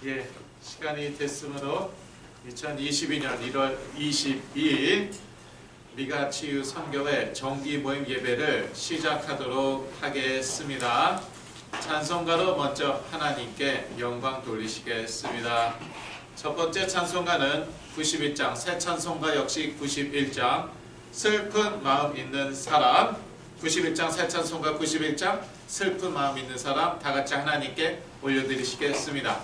예, 시간이 됐으므로 2022년 1월 22일 미가치유 선교회 정기 모임 예배를 시작하도록 하겠습니다. 찬송가로 먼저 하나님께 영광 돌리시겠습니다. 첫 번째 찬송가는 91장, 새 찬송가 역시 91장, 슬픈 마음 있는 사람. 91장, 새 찬송가 91장, 슬픈 마음 있는 사람 다 같이 하나님께 올려드리시겠습니다.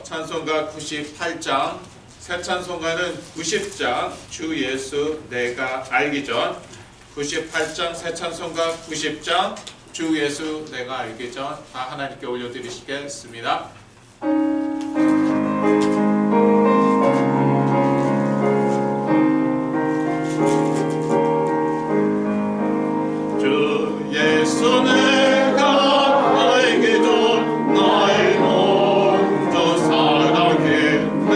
찬송가 98장, 새 찬송가는 90장, 주 예수 내가 알기 전. 98장, 새 찬송가 90장, 주 예수 내가 알기 전 다 하나님께 올려드리시겠습니다. 주 예수 내가 알기 전 나의 먼저 사랑했네.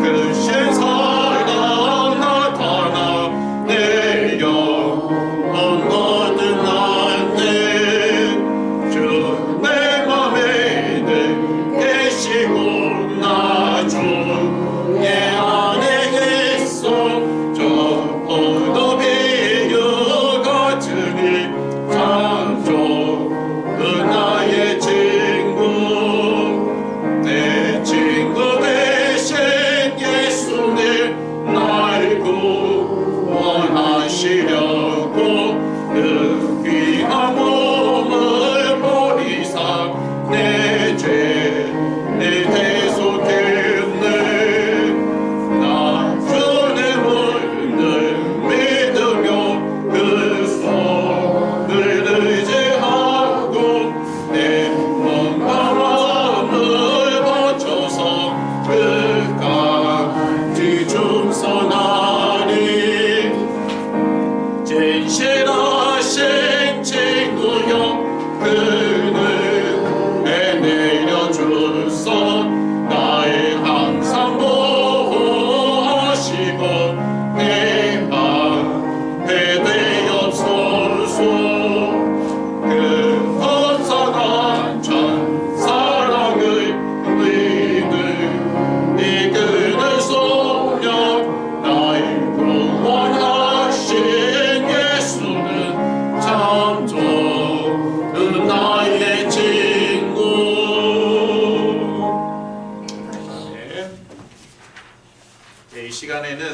그 신사가 나타나 내 영혼 거듭났네. 주 내 맘에 늘 계시고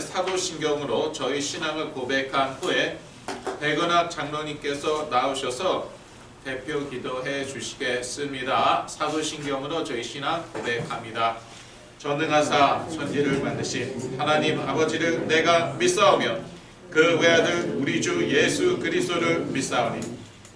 사도신경으로 저희 신앙을 고백한 후에 백은학 장로님께서 나오셔서 대표 기도해 주시겠습니다. 사도신경으로 저희 신앙 고백합니다. 전능하사 천지를 만드신 하나님 아버지를 내가 믿사오며 그 외아들 우리 주 예수 그리스도를 믿사오니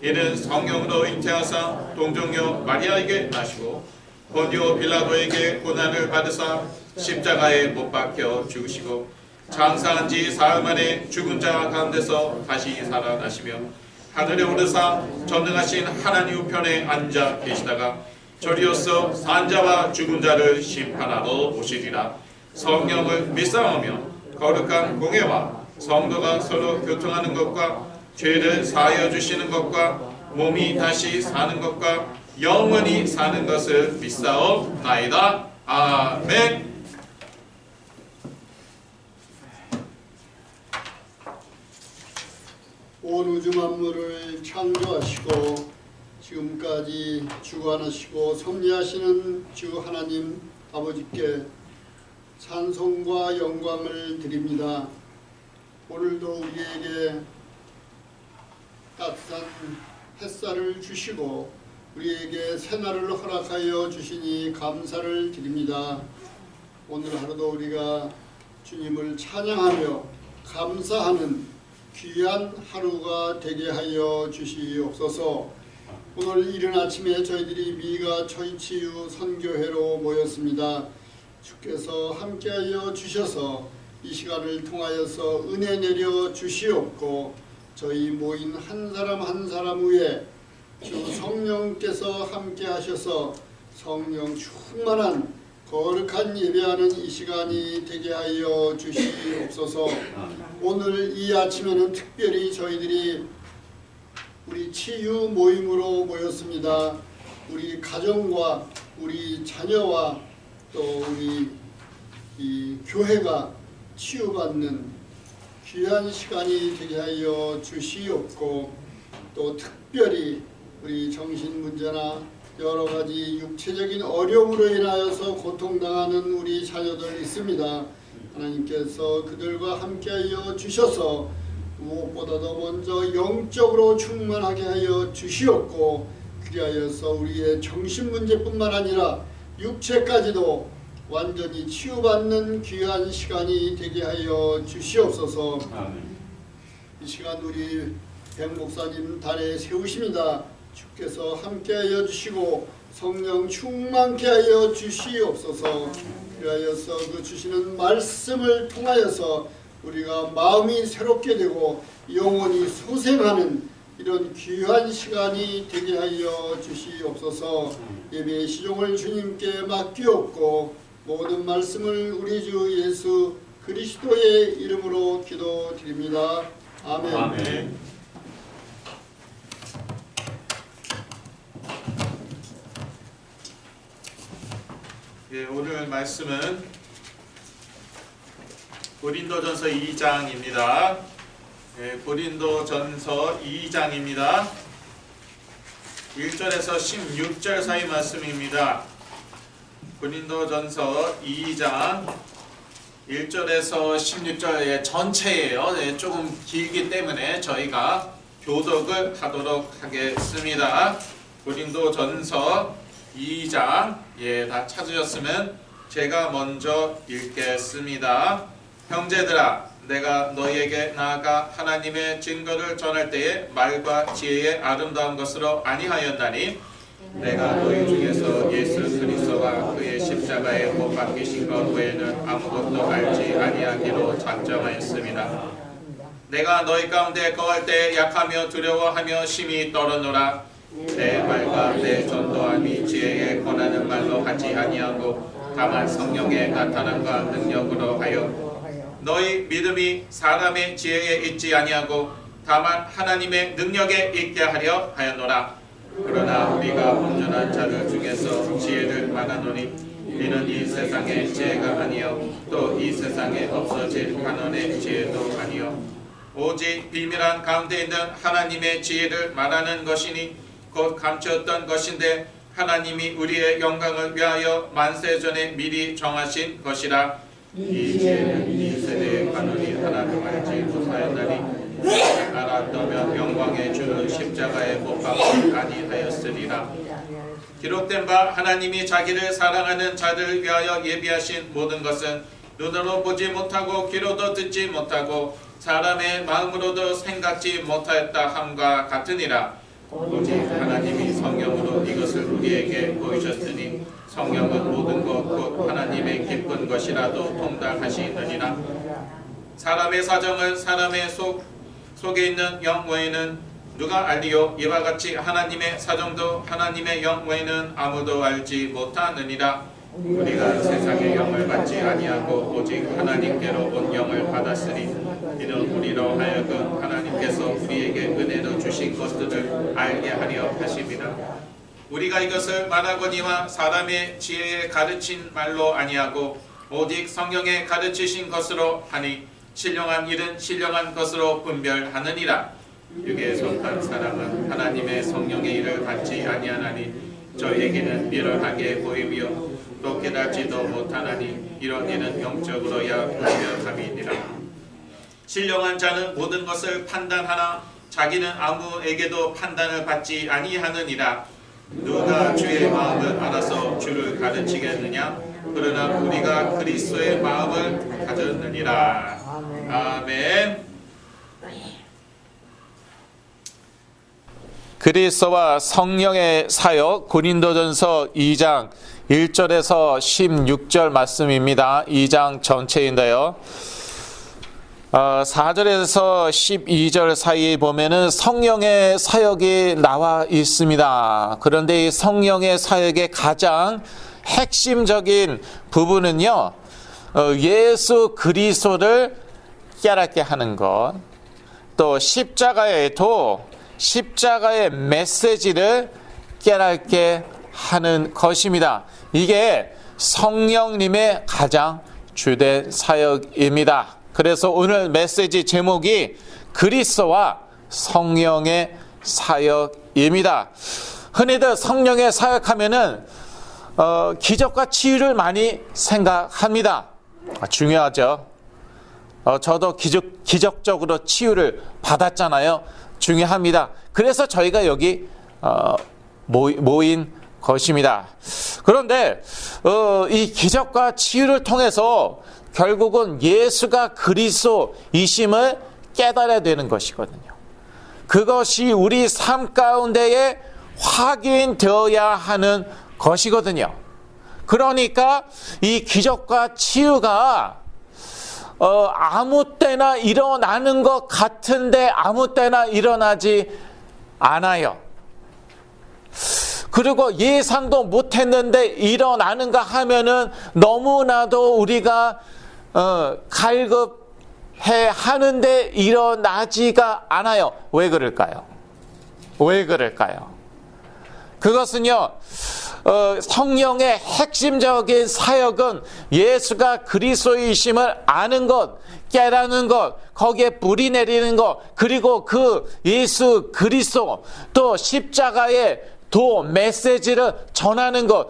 이는 성령으로 잉태하사 동정녀 마리아에게 나시고 본디오 빌라도에게 고난을 받으사 십자가에 못 박혀 죽으시고 장사한 지 사흘 만에 죽은 자 가운데서 다시 살아나시며 하늘에 오르사 전능하신 하나님 우편에 앉아 계시다가 저리로서 산자와 죽은 자를 심판하러 오시리라. 성령을 믿사오며 거룩한 공예와 성도가 서로 교통하는 것과 죄를 사하여 주시는 것과 몸이 다시 사는 것과 영원히 사는 것을 믿사옵나이다. 아멘. 온 우주 만물을 창조하시고 지금까지 주관하시고 섭리하시는 주 하나님 아버지께 찬송과 영광을 드립니다. 오늘도 우리에게 따뜻한 햇살을 주시고 우리에게 새날을 허락하여 주시니 감사를 드립니다. 오늘 하루도 우리가 주님을 찬양하며 감사하는 귀한 하루가 되게 하여 주시옵소서. 오늘 이른 아침에 저희들이 미가 처이치유 선교회로 모였습니다. 주께서 함께하여 주셔서 이 시간을 통하여서 은혜 내려 주시옵고 저희 모인 한 사람 한 사람 위에 주 성령께서 함께하셔서 성령 충만한 거룩한 예배하는 이 시간이 되게 하여 주시옵소서. 오늘 이 아침에는 특별히 저희들이 우리 치유 모임으로 모였습니다. 우리 가정과 우리 자녀와 또 우리 이 교회가 치유받는 귀한 시간이 되게 하여 주시옵고 또 특별히 우리 정신 문제나 여러 가지 육체적인 어려움으로 인하여서 고통당하는 우리 자녀들 있습니다. 하나님께서 그들과 함께하여 주셔서 무엇보다도 먼저 영적으로 충만하게 하여 주시옵고 그리하여서 우리의 정신 문제뿐만 아니라 육체까지도 완전히 치유받는 귀한 시간이 되게 하여 주시옵소서. 아멘. 이 시간 우리 백 목사님 단에 세우십니다. 주께서 함께하여 주시고 성령 충만케 하여 주시옵소서. 그리하여서 그 주시는 말씀을 통하여서 우리가 마음이 새롭게 되고 영혼이 소생하는 이런 귀한 시간이 되게 하여 주시옵소서. 예배의 시종을 주님께 맡기옵고 모든 말씀을 우리 주 예수 그리스도의 이름으로 기도드립니다. 아멘. 아멘. 예, 오늘 말씀은 고린도전서 2장입니다. 예, 고린도전서 2장입니다. 1절에서 16절 사이 말씀입니다. 고린도전서 2장 1절에서 16절 전체예요. 예, 조금 길기 때문에 저희가 교독을 하도록 하겠습니다. 고린도전서 2장 다 찾으셨으면 제가 먼저 읽겠습니다. 형제들아, 내가 너희에게 나아가 하나님의 증거를 전할 때에 말과 지혜의 아름다운 것으로 아니하였나니 내가 너희 중에서 예수 그리스도와 그의 십자가에 못 박히신 것 외에는 아무것도 알지 아니하기로 작정하였습니다. 내가 너희 가운데 거할 때 약하며 두려워하며 심히 떨었노라. 내 말과 내 전도함이 지혜에 권하는 말로 하지 아니하고 다만 성령의 나타남과 능력으로 하여 너희 믿음이 사람의 지혜에 있지 아니하고 다만 하나님의 능력에 있게 하려 하였노라. 그러나 우리가 온전한 자들 중에서 지혜를 말하노니 이는 이 세상의 지혜가 아니요 또 이 세상에 없어질 한원의 지혜도 아니요 오직 비밀한 가운데 있는 하나님의 지혜를 말하는 것이니 곧 감추었던 것인데 하나님이 우리의 영광을 위하여 만세전에 미리 정하신 것이라. 이 지혜는 이 세대에 살았다면 영광의 주는 십자가에 못 박지 아니하였으리라. 기록된 바 하나님이 자기를 사랑하는 자들을 위하여 예비하신 모든 것은 눈으로 보지 못하고 귀로도 듣지 못하고 사람의 마음으로도 생각지 못하였다 함과 같으니라. 오직 하나님이 성령으로 이것을 우리에게 보이셨으니 성령은 모든 것 곧 하나님의 기쁜 것이라도 통달하시느니라. 사람의 사정을 사람의 속에 있는 영 외에는 누가 알리요? 이와 같이 하나님의 사정도 하나님의 영 외에는 아무도 알지 못하느니라. 우리가 세상의 영을 받지 아니하고 오직 하나님께로 온 영을 받았으니 이는 우리로 하여금 하나님께서 우리에게 은혜로 주신 것들을 알게 하려 하심이라. 우리가 이것을 말하거니와 사람의 지혜에 가르친 말로 아니하고 오직 성령에 가르치신 것으로 하니 신령한 일은 신령한 것으로 분별하느니라. 육에 속한 사람은 하나님의 성령의 일을 받지 아니하나니 저희에게는 미련하게 보이며 또 깨닫지도 못하나니 이런 일은 영적으로야 분별함이니라. 신령한 자는 모든 것을 판단하나 자기는 아무에게도 판단을 받지 아니하느니라. 누가 주의 마음을 알아서 주를 가르치겠느냐? 그러나 우리가 그리스도의 마음을 가졌느니라. 아멘. 그리스도와 성령의 사역 고린도전서 2장 1절에서 16절 말씀입니다. 2장 전체인데요. 4절에서 12절 사이에 보면은 성령의 사역이 나와 있습니다. 그런데 이 성령의 사역의 가장 핵심적인 부분은요, 예수 그리스도를 깨닫게 하는 것, 또 십자가의 메시지를 깨닫게 하는 것입니다. 이게 성령님의 가장 주된 사역입니다. 그래서 오늘 메시지 제목이 그리스도와 성령의 사역입니다. 흔히들 성령의 사역하면은 기적과 치유를 많이 생각합니다. 중요하죠. 저도 기적적으로 치유를 받았잖아요. 중요합니다. 그래서 저희가 여기 모인 것입니다. 그런데 이 기적과 치유를 통해서 결국은 예수가 그리스도이심을 깨달아야 되는 것이거든요. 그것이 우리 삶 가운데에 확인되어야 하는 것이거든요. 그러니까 이 기적과 치유가 아무 때나 일어나는 것 같은데 아무 때나 일어나지 않아요. 그리고 예상도 못했는데 일어나는가 하면은 너무나도 우리가 갈급해 하는데 일어나지가 않아요. 왜 그럴까요? 그것은요, 성령의 핵심적인 사역은 예수가 그리스도이심을 아는 것, 깨닫는 것, 거기에 뿌리 내리는 것, 그리고 그 예수 그리스도 또 십자가의 도 메시지를 전하는 것,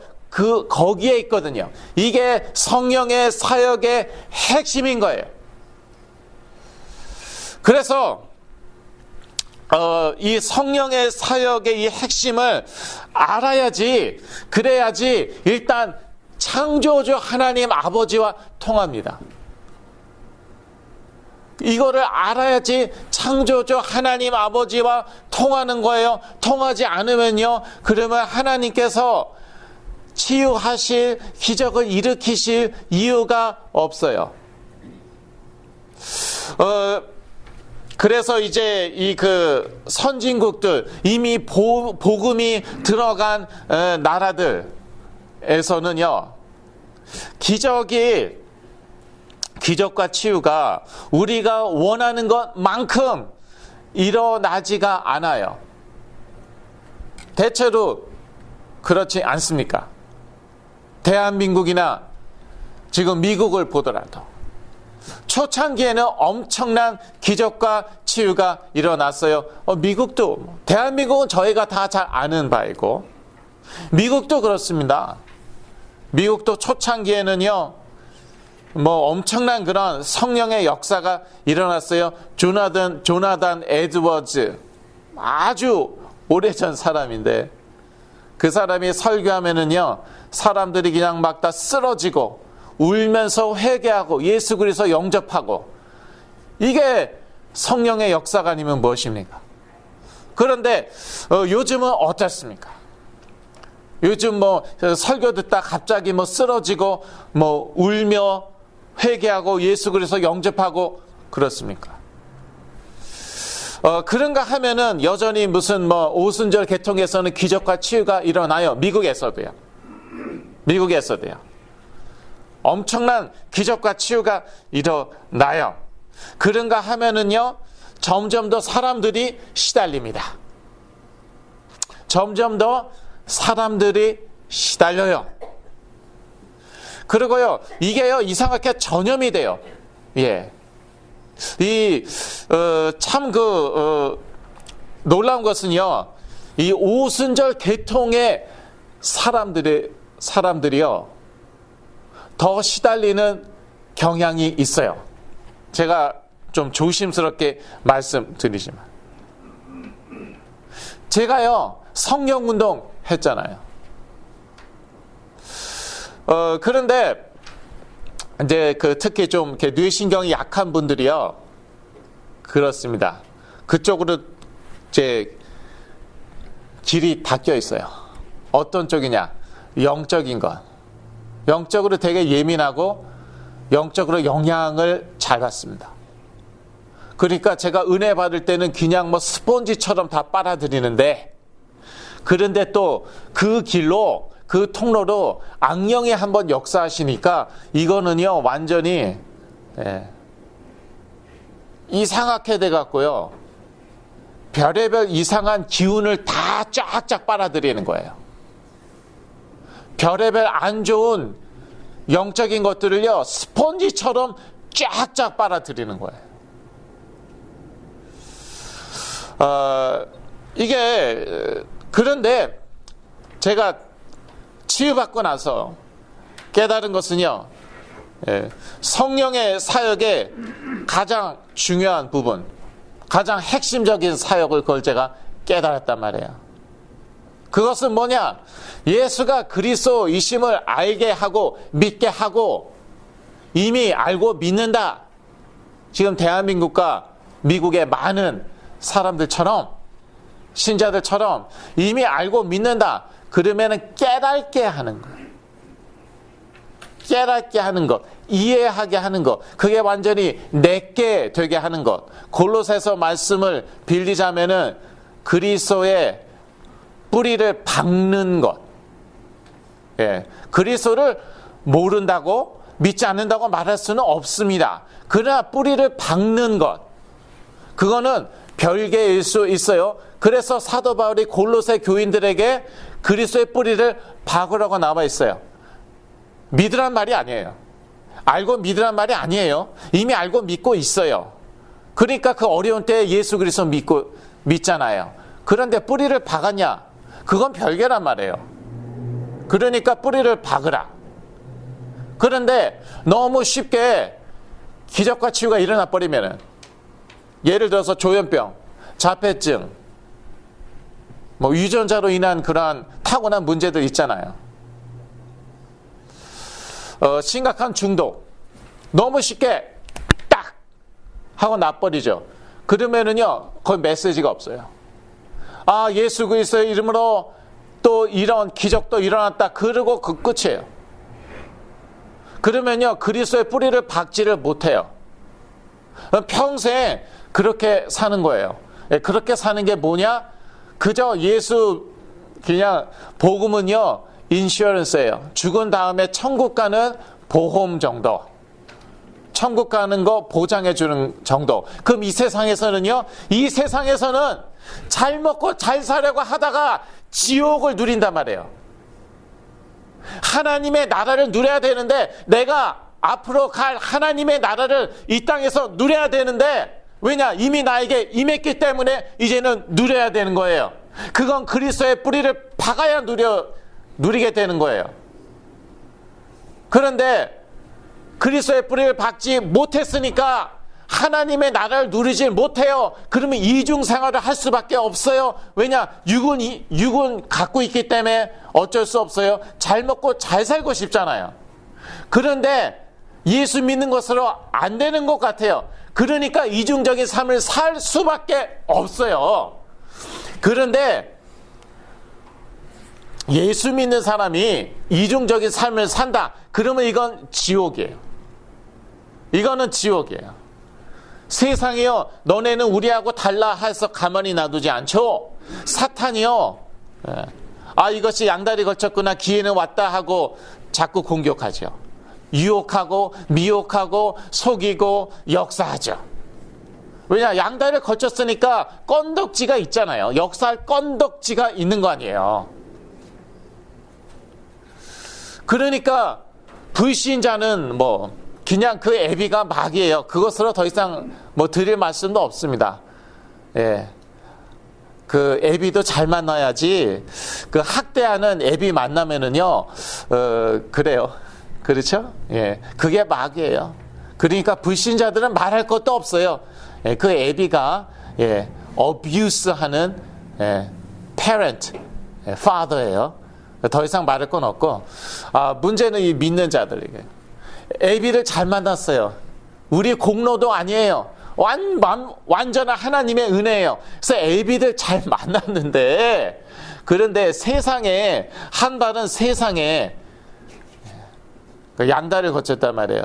거기에 있거든요. 이게 성령의 사역의 핵심인 거예요. 그래서 이 성령의 사역의 이 핵심을 알아야지, 그래야지 일단 창조주 하나님 아버지와 통합니다. 이거를 알아야지 창조주 하나님 아버지와 통하는 거예요. 통하지 않으면요, 그러면 하나님께서 치유하실, 기적을 일으키실 이유가 없어요. 그래서 이제 이 그 선진국들, 이미 복음이 들어간 나라들에서는요, 기적과 치유가 우리가 원하는 것만큼 일어나지가 않아요. 대체로 그렇지 않습니까? 대한민국이나 지금 미국을 보더라도 초창기에는 엄청난 기적과 치유가 일어났어요. 미국도, 대한민국은 저희가 다 잘 아는 바이고, 미국도 그렇습니다. 미국도 초창기에는요, 뭐 엄청난 그런 성령의 역사가 일어났어요. 조나단 에드워즈, 아주 오래전 사람인데 그 사람이 설교하면은요 사람들이 그냥 막 다 쓰러지고 울면서 회개하고 예수 그리스도 영접하고, 이게 성령의 역사가 아니면 무엇입니까? 그런데 요즘은 어떻습니까? 요즘 뭐 설교 듣다 갑자기 뭐 쓰러지고 뭐 울며 회개하고 예수 그리스도 영접하고 그렇습니까? 그런가 하면은 여전히 무슨 뭐 오순절 개통에서는 기적과 치유가 일어나요. 미국에서도요. 엄청난 기적과 치유가 일어나요. 그런가 하면은요 점점 더 사람들이 시달립니다. 점점 더 사람들이 시달려요. 그리고요 이게요 이상하게 전염이 돼요. 예. 참 놀라운 것은요 이 오순절 개통의 사람들이요 더 시달리는 경향이 있어요. 제가 좀 조심스럽게 말씀드리지만, 제가요 성령운동 했잖아요. 그런데 이제 특히 좀 이렇게 뇌신경이 약한 분들이요 그렇습니다. 그쪽으로 이제 길이 닫혀 있어요. 어떤 쪽이냐? 영적인 것. 영적으로 되게 예민하고 영적으로 영향을 잘 받습니다. 그러니까 제가 은혜 받을 때는 그냥 뭐 스폰지처럼 다 빨아들이는데, 그런데 또 그 길로 그 통로로 악령이 한번 역사하시니까 이거는요 완전히 이상하게 돼갖고요 별의별 이상한 기운을 다 쫙쫙 빨아들이는 거예요. 별의별 안 좋은 영적인 것들을요 스폰지처럼 쫙쫙 빨아들이는 거예요. 이게 그런데 제가 치유받고 나서 깨달은 것은요 성령의 사역의 가장 중요한 부분, 가장 핵심적인 사역을 그걸 제가 깨달았단 말이에요. 그것은 뭐냐? 예수가 그리스도이심을 알게 하고 믿게 하고, 이미 알고 믿는다. 지금 대한민국과 미국의 많은 사람들처럼, 신자들처럼 이미 알고 믿는다. 그러면은 깨닫게 하는 거예요. 깨닫게 하는 것, 이해하게 하는 것, 그게 완전히 내게 되게 하는 것. 골로새서 말씀을 빌리자면은 그리스도의 뿌리를 박는 것. 예, 그리스도를 모른다고 믿지 않는다고 말할 수는 없습니다. 그러나 뿌리를 박는 것, 그거는 별개일 수 있어요. 그래서 사도 바울이 골로새 교인들에게 그리스도의 뿌리를 박으라고 나와 있어요. 믿으란 말이 아니에요. 알고 믿으란 말이 아니에요. 이미 알고 믿고 있어요. 그러니까 그 어려운 때에 예수 그리스도 믿잖아요. 그런데 뿌리를 박았냐? 그건 별개란 말이에요. 그러니까 뿌리를 박으라. 그런데 너무 쉽게 기적과 치유가 일어나 버리면은, 예를 들어서 조현병, 자폐증, 뭐 유전자로 인한 그러한 타고난 문제들 있잖아요. 심각한 중독, 너무 쉽게 딱 하고 놔버리죠. 그러면은요 거의 메시지가 없어요. 아, 예수 그리스도의 이름으로 또 이런 기적도 일어났다, 그러고 그 끝이에요. 그러면요 그리스도의 뿌리를 박지를 못해요. 평생 그렇게 사는 거예요. 그렇게 사는 게 뭐냐? 그저 예수 그냥 복음은요 인슈어런스예요. 죽은 다음에 천국 가는 보험 정도, 천국 가는 거 보장해 주는 정도. 그럼 이 세상에서는요, 이 세상에서는 잘 먹고 잘 살려고 하다가 지옥을 누린단 말이에요. 하나님의 나라를 누려야 되는데, 내가 앞으로 갈 하나님의 나라를 이 땅에서 누려야 되는데, 왜냐? 이미 나에게 임했기 때문에 이제는 누려야 되는 거예요. 그건 그리스도의 뿌리를 박아야 누리게 되는 거예요. 그런데 그리스도의 뿌리를 박지 못했으니까 하나님의 나라를 누리지 못해요. 그러면 이중 생활을 할 수밖에 없어요. 왜냐? 육은 갖고 있기 때문에 어쩔 수 없어요. 잘 먹고 잘 살고 싶잖아요. 그런데 예수 믿는 것으로 안 되는 것 같아요. 그러니까 이중적인 삶을 살 수밖에 없어요. 그런데 예수 믿는 사람이 이중적인 삶을 산다. 그러면 이건 지옥이에요. 이거는 지옥이에요. 세상이요, 너네는 우리하고 달라 해서 가만히 놔두지 않죠. 사탄이요, 이것이 양다리 걸쳤구나, 기회는 왔다 하고 자꾸 공격하죠. 유혹하고 미혹하고 속이고 역사하죠. 왜냐? 양다리를 걸쳤으니까 건덕지가 있잖아요. 역사할 건덕지가 있는 거 아니에요. 그러니까 불신자는 그냥 그 애비가 막이에요. 그것으로 더 이상 드릴 말씀도 없습니다. 예. 그 애비도 잘 만나야지. 그 학대하는 애비 만나면은요, 그래요. 그렇죠? 예. 그게 막이에요. 그러니까 불신자들은 말할 것도 없어요. 예. 그 애비가, abuse 하는, parent, father예요. 더 이상 말할 건 없고, 문제는 이 믿는 자들에게. 애비를 잘 만났어요. 우리 공로도 아니에요. 완전한 하나님의 은혜예요. 그래서 애비들 잘 만났는데, 그런데 세상에, 한 발은 세상에 양다리를 거쳤단 말이에요.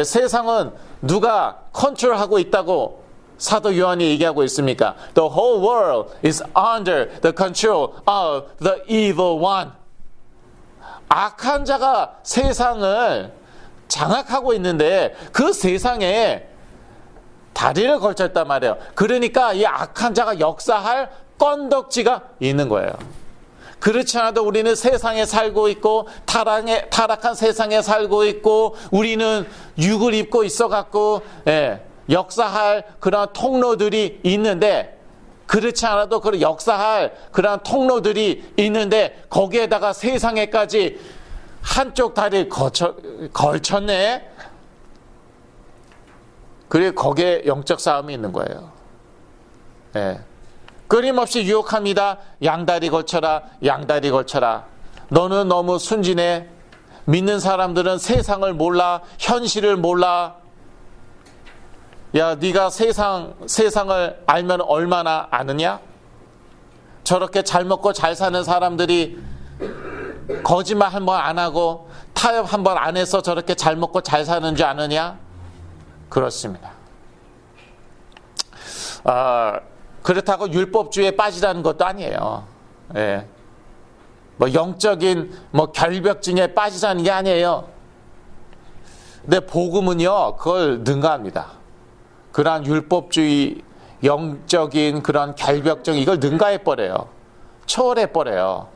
세상은 누가 컨트롤하고 있다고 사도 요한이 얘기하고 있습니까? The whole world is under the control of the evil one. 악한 자가 세상을 장악하고 있는데 그 세상에 다리를 걸쳤단 말이에요. 그러니까 이 악한 자가 역사할 건덕지가 있는 거예요. 그렇지 않아도 우리는 세상에 살고 있고 타락한 세상에 살고 있고 우리는 육을 입고 있어갖고 역사할 그런 통로들이 있는데, 그렇지 않아도 그런 역사할 그런 통로들이 있는데 거기에다가 세상에까지 한쪽 다리를 걸쳤네. 그리고 거기에 영적 싸움이 있는 거예요. 끊임없이 유혹합니다. 양다리 걸쳐라, 양다리 걸쳐라. 너는 너무 순진해. 믿는 사람들은 세상을 몰라, 현실을 몰라. 야, 네가 세상을 알면 얼마나 아느냐? 저렇게 잘 먹고 잘 사는 사람들이 거짓말 한 번 안 하고 타협 한 번 안 해서 저렇게 잘 먹고 잘 사는 줄 아느냐? 그렇습니다. 그렇다고 율법주의에 빠지라는 것도 아니에요. 영적인 결벽증에 빠지자는 게 아니에요. 근데 복음은요, 그걸 능가합니다. 그러한 율법주의, 영적인 그런 결벽증, 이걸 능가해버려요. 초월해버려요.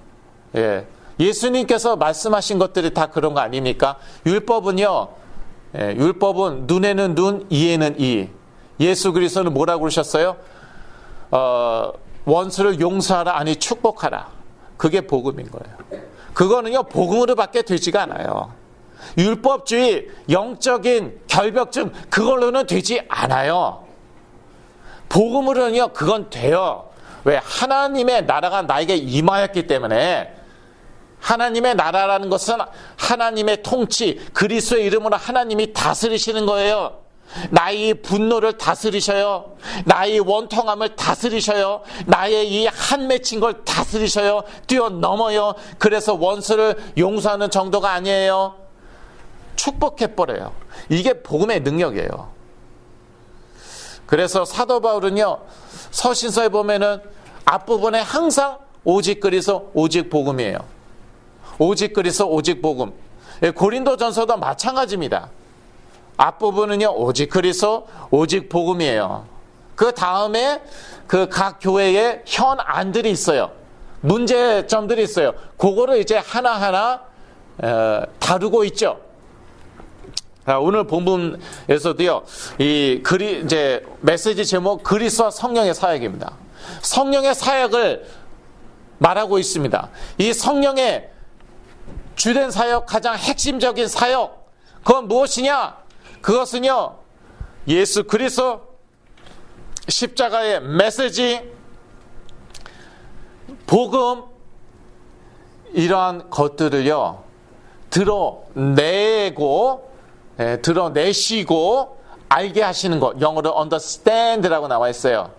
예수님께서 말씀하신 것들이 다 그런 거 아닙니까? 율법은요, 율법은 눈에는 눈, 이에는 이. 예수 그리스도는 뭐라고 그러셨어요? 원수를 용서하라, 아니 축복하라. 그게 복음인 거예요. 그거는요, 복음으로밖에 되지가 않아요. 율법주의, 영적인 결벽증, 그걸로는 되지 않아요. 복음으로는요, 그건 돼요. 왜? 하나님의 나라가 나에게 임하였기 때문에. 하나님의 나라라는 것은 하나님의 통치, 그리스도의 이름으로 하나님이 다스리시는 거예요. 나의 분노를 다스리셔요. 나의 원통함을 다스리셔요. 나의 이 한 맺힌 걸 다스리셔요. 뛰어넘어요. 그래서 원수를 용서하는 정도가 아니에요. 축복해버려요. 이게 복음의 능력이에요. 그래서 사도 바울은요, 서신서에 보면은 앞부분에 항상 오직 그리스도, 오직 복음이에요. 오직 그리스도, 오직 복음. 고린도전서도 마찬가지입니다. 앞부분은요, 오직 그리스도, 오직 복음이에요. 그 다음에 그 각 교회에 현안들이 있어요. 문제점들이 있어요. 그거를 이제 하나하나 다루고 있죠. 오늘 본문에서도요, 이제 메시지 제목 그리스도와 성령의 사역입니다. 성령의 사역을 말하고 있습니다. 이 성령의 주된 사역, 가장 핵심적인 사역, 그건 무엇이냐? 그것은요, 예수 그리스도 십자가의 메시지, 복음, 이러한 것들을요, 드러내시고 알게 하시는 것. 영어로 understand라고 나와 있어요.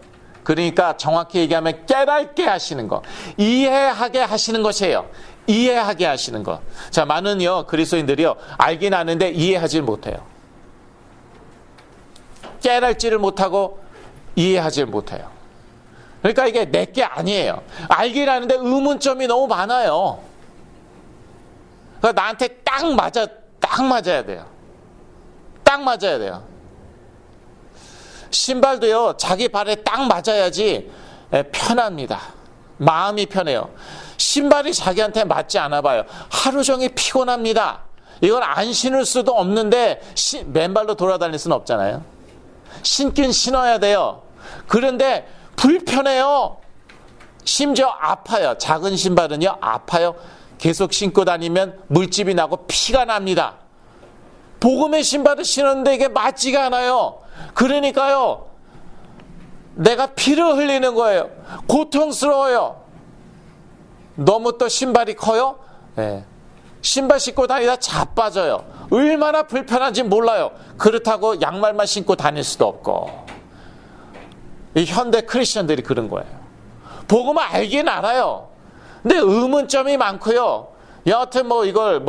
그러니까 정확히 얘기하면 깨닫게 하시는 것. 이해하게 하시는 것이에요. 이해하게 하시는 것. 자, 많은요, 그리스도인들이요, 알긴 아는데 이해하지 못해요. 깨닫지를 못하고 이해하지 못해요. 그러니까 이게 내게 아니에요. 알긴 아는데 의문점이 너무 많아요. 그러니까 나한테 딱 맞아야 돼요. 딱 맞아야 돼요. 신발도요, 자기 발에 딱 맞아야지 편합니다. 마음이 편해요. 신발이 자기한테 맞지 않아 봐요. 하루 종일 피곤합니다. 이걸 안 신을 수도 없는데 맨발로 돌아다닐 수는 없잖아요. 신긴 신어야 돼요. 그런데 불편해요. 심지어 아파요. 작은 신발은요, 아파요. 계속 신고 다니면 물집이 나고 피가 납니다. 복음의 신발을 신었는데 이게 맞지가 않아요. 그러니까요, 내가 피를 흘리는 거예요. 고통스러워요. 너무 또 신발이 커요? 네. 신발 신고 다니다 자빠져요. 얼마나 불편한지 몰라요. 그렇다고 양말만 신고 다닐 수도 없고. 이 현대 크리스천들이 그런 거예요. 복음을 알긴 알아요. 근데 의문점이 많고요. 여하튼 이걸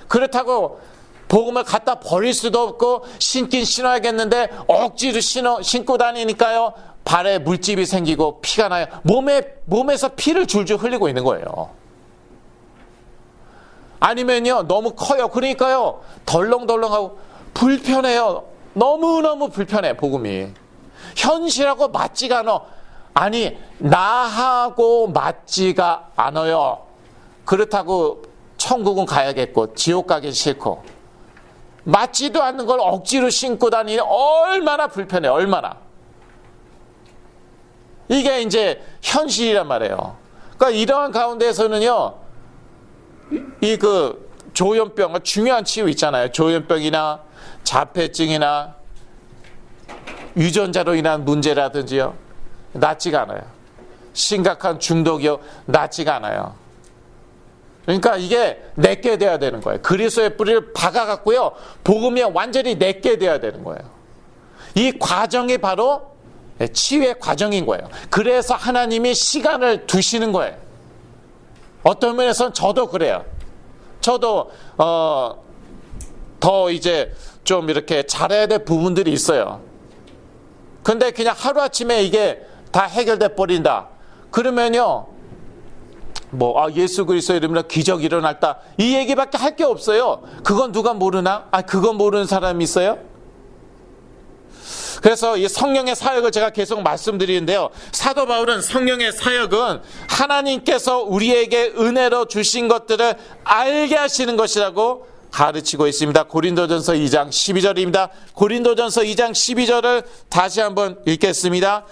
그렇다고 복음을 갖다 버릴 수도 없고 신긴 신어야겠는데 억지로 신고 다니니까요, 발에 물집이 생기고 피가 나요. 몸에서 피를 줄줄 흘리고 있는 거예요. 아니면요, 너무 커요. 그러니까요, 덜렁덜렁하고 불편해요. 너무너무 불편해, 복음이. 현실하고 맞지가 않아. 아니, 나하고 맞지가 않아요. 그렇다고 천국은 가야겠고 지옥 가긴 싫고, 맞지도 않는 걸 억지로 신고 다니니 얼마나 불편해. 얼마나. 이게 이제 현실이란 말이에요. 그러니까 이러한 가운데에서는요, 조현병, 중요한 치유 있잖아요. 조현병이나 자폐증이나 유전자로 인한 문제라든지요, 낫지가 않아요. 심각한 중독이요, 낫지가 않아요. 그러니까 이게 내게 돼야 되는 거예요. 그리스도의 뿌리를 박아갖고요, 복음이 완전히 내게 돼야 되는 거예요. 이 과정이 바로 치유의 과정인 거예요. 그래서 하나님이 시간을 두시는 거예요. 어떤 면에서는 저도 그래요. 저도 더 이제 좀 이렇게 잘해야 될 부분들이 있어요. 근데 그냥 하루아침에 이게 다 해결돼 버린다. 그러면요, 예수 그리스도 이름으로 기적이 일어났다, 이 얘기밖에 할 게 없어요. 그건 누가 모르나? 그건 모르는 사람이 있어요? 그래서 이 성령의 사역을 제가 계속 말씀드리는데요, 사도 바울은 성령의 사역은 하나님께서 우리에게 은혜로 주신 것들을 알게 하시는 것이라고 가르치고 있습니다. 고린도전서 2장 12절입니다. 고린도전서 2장 12절을 다시 한번 읽겠습니다.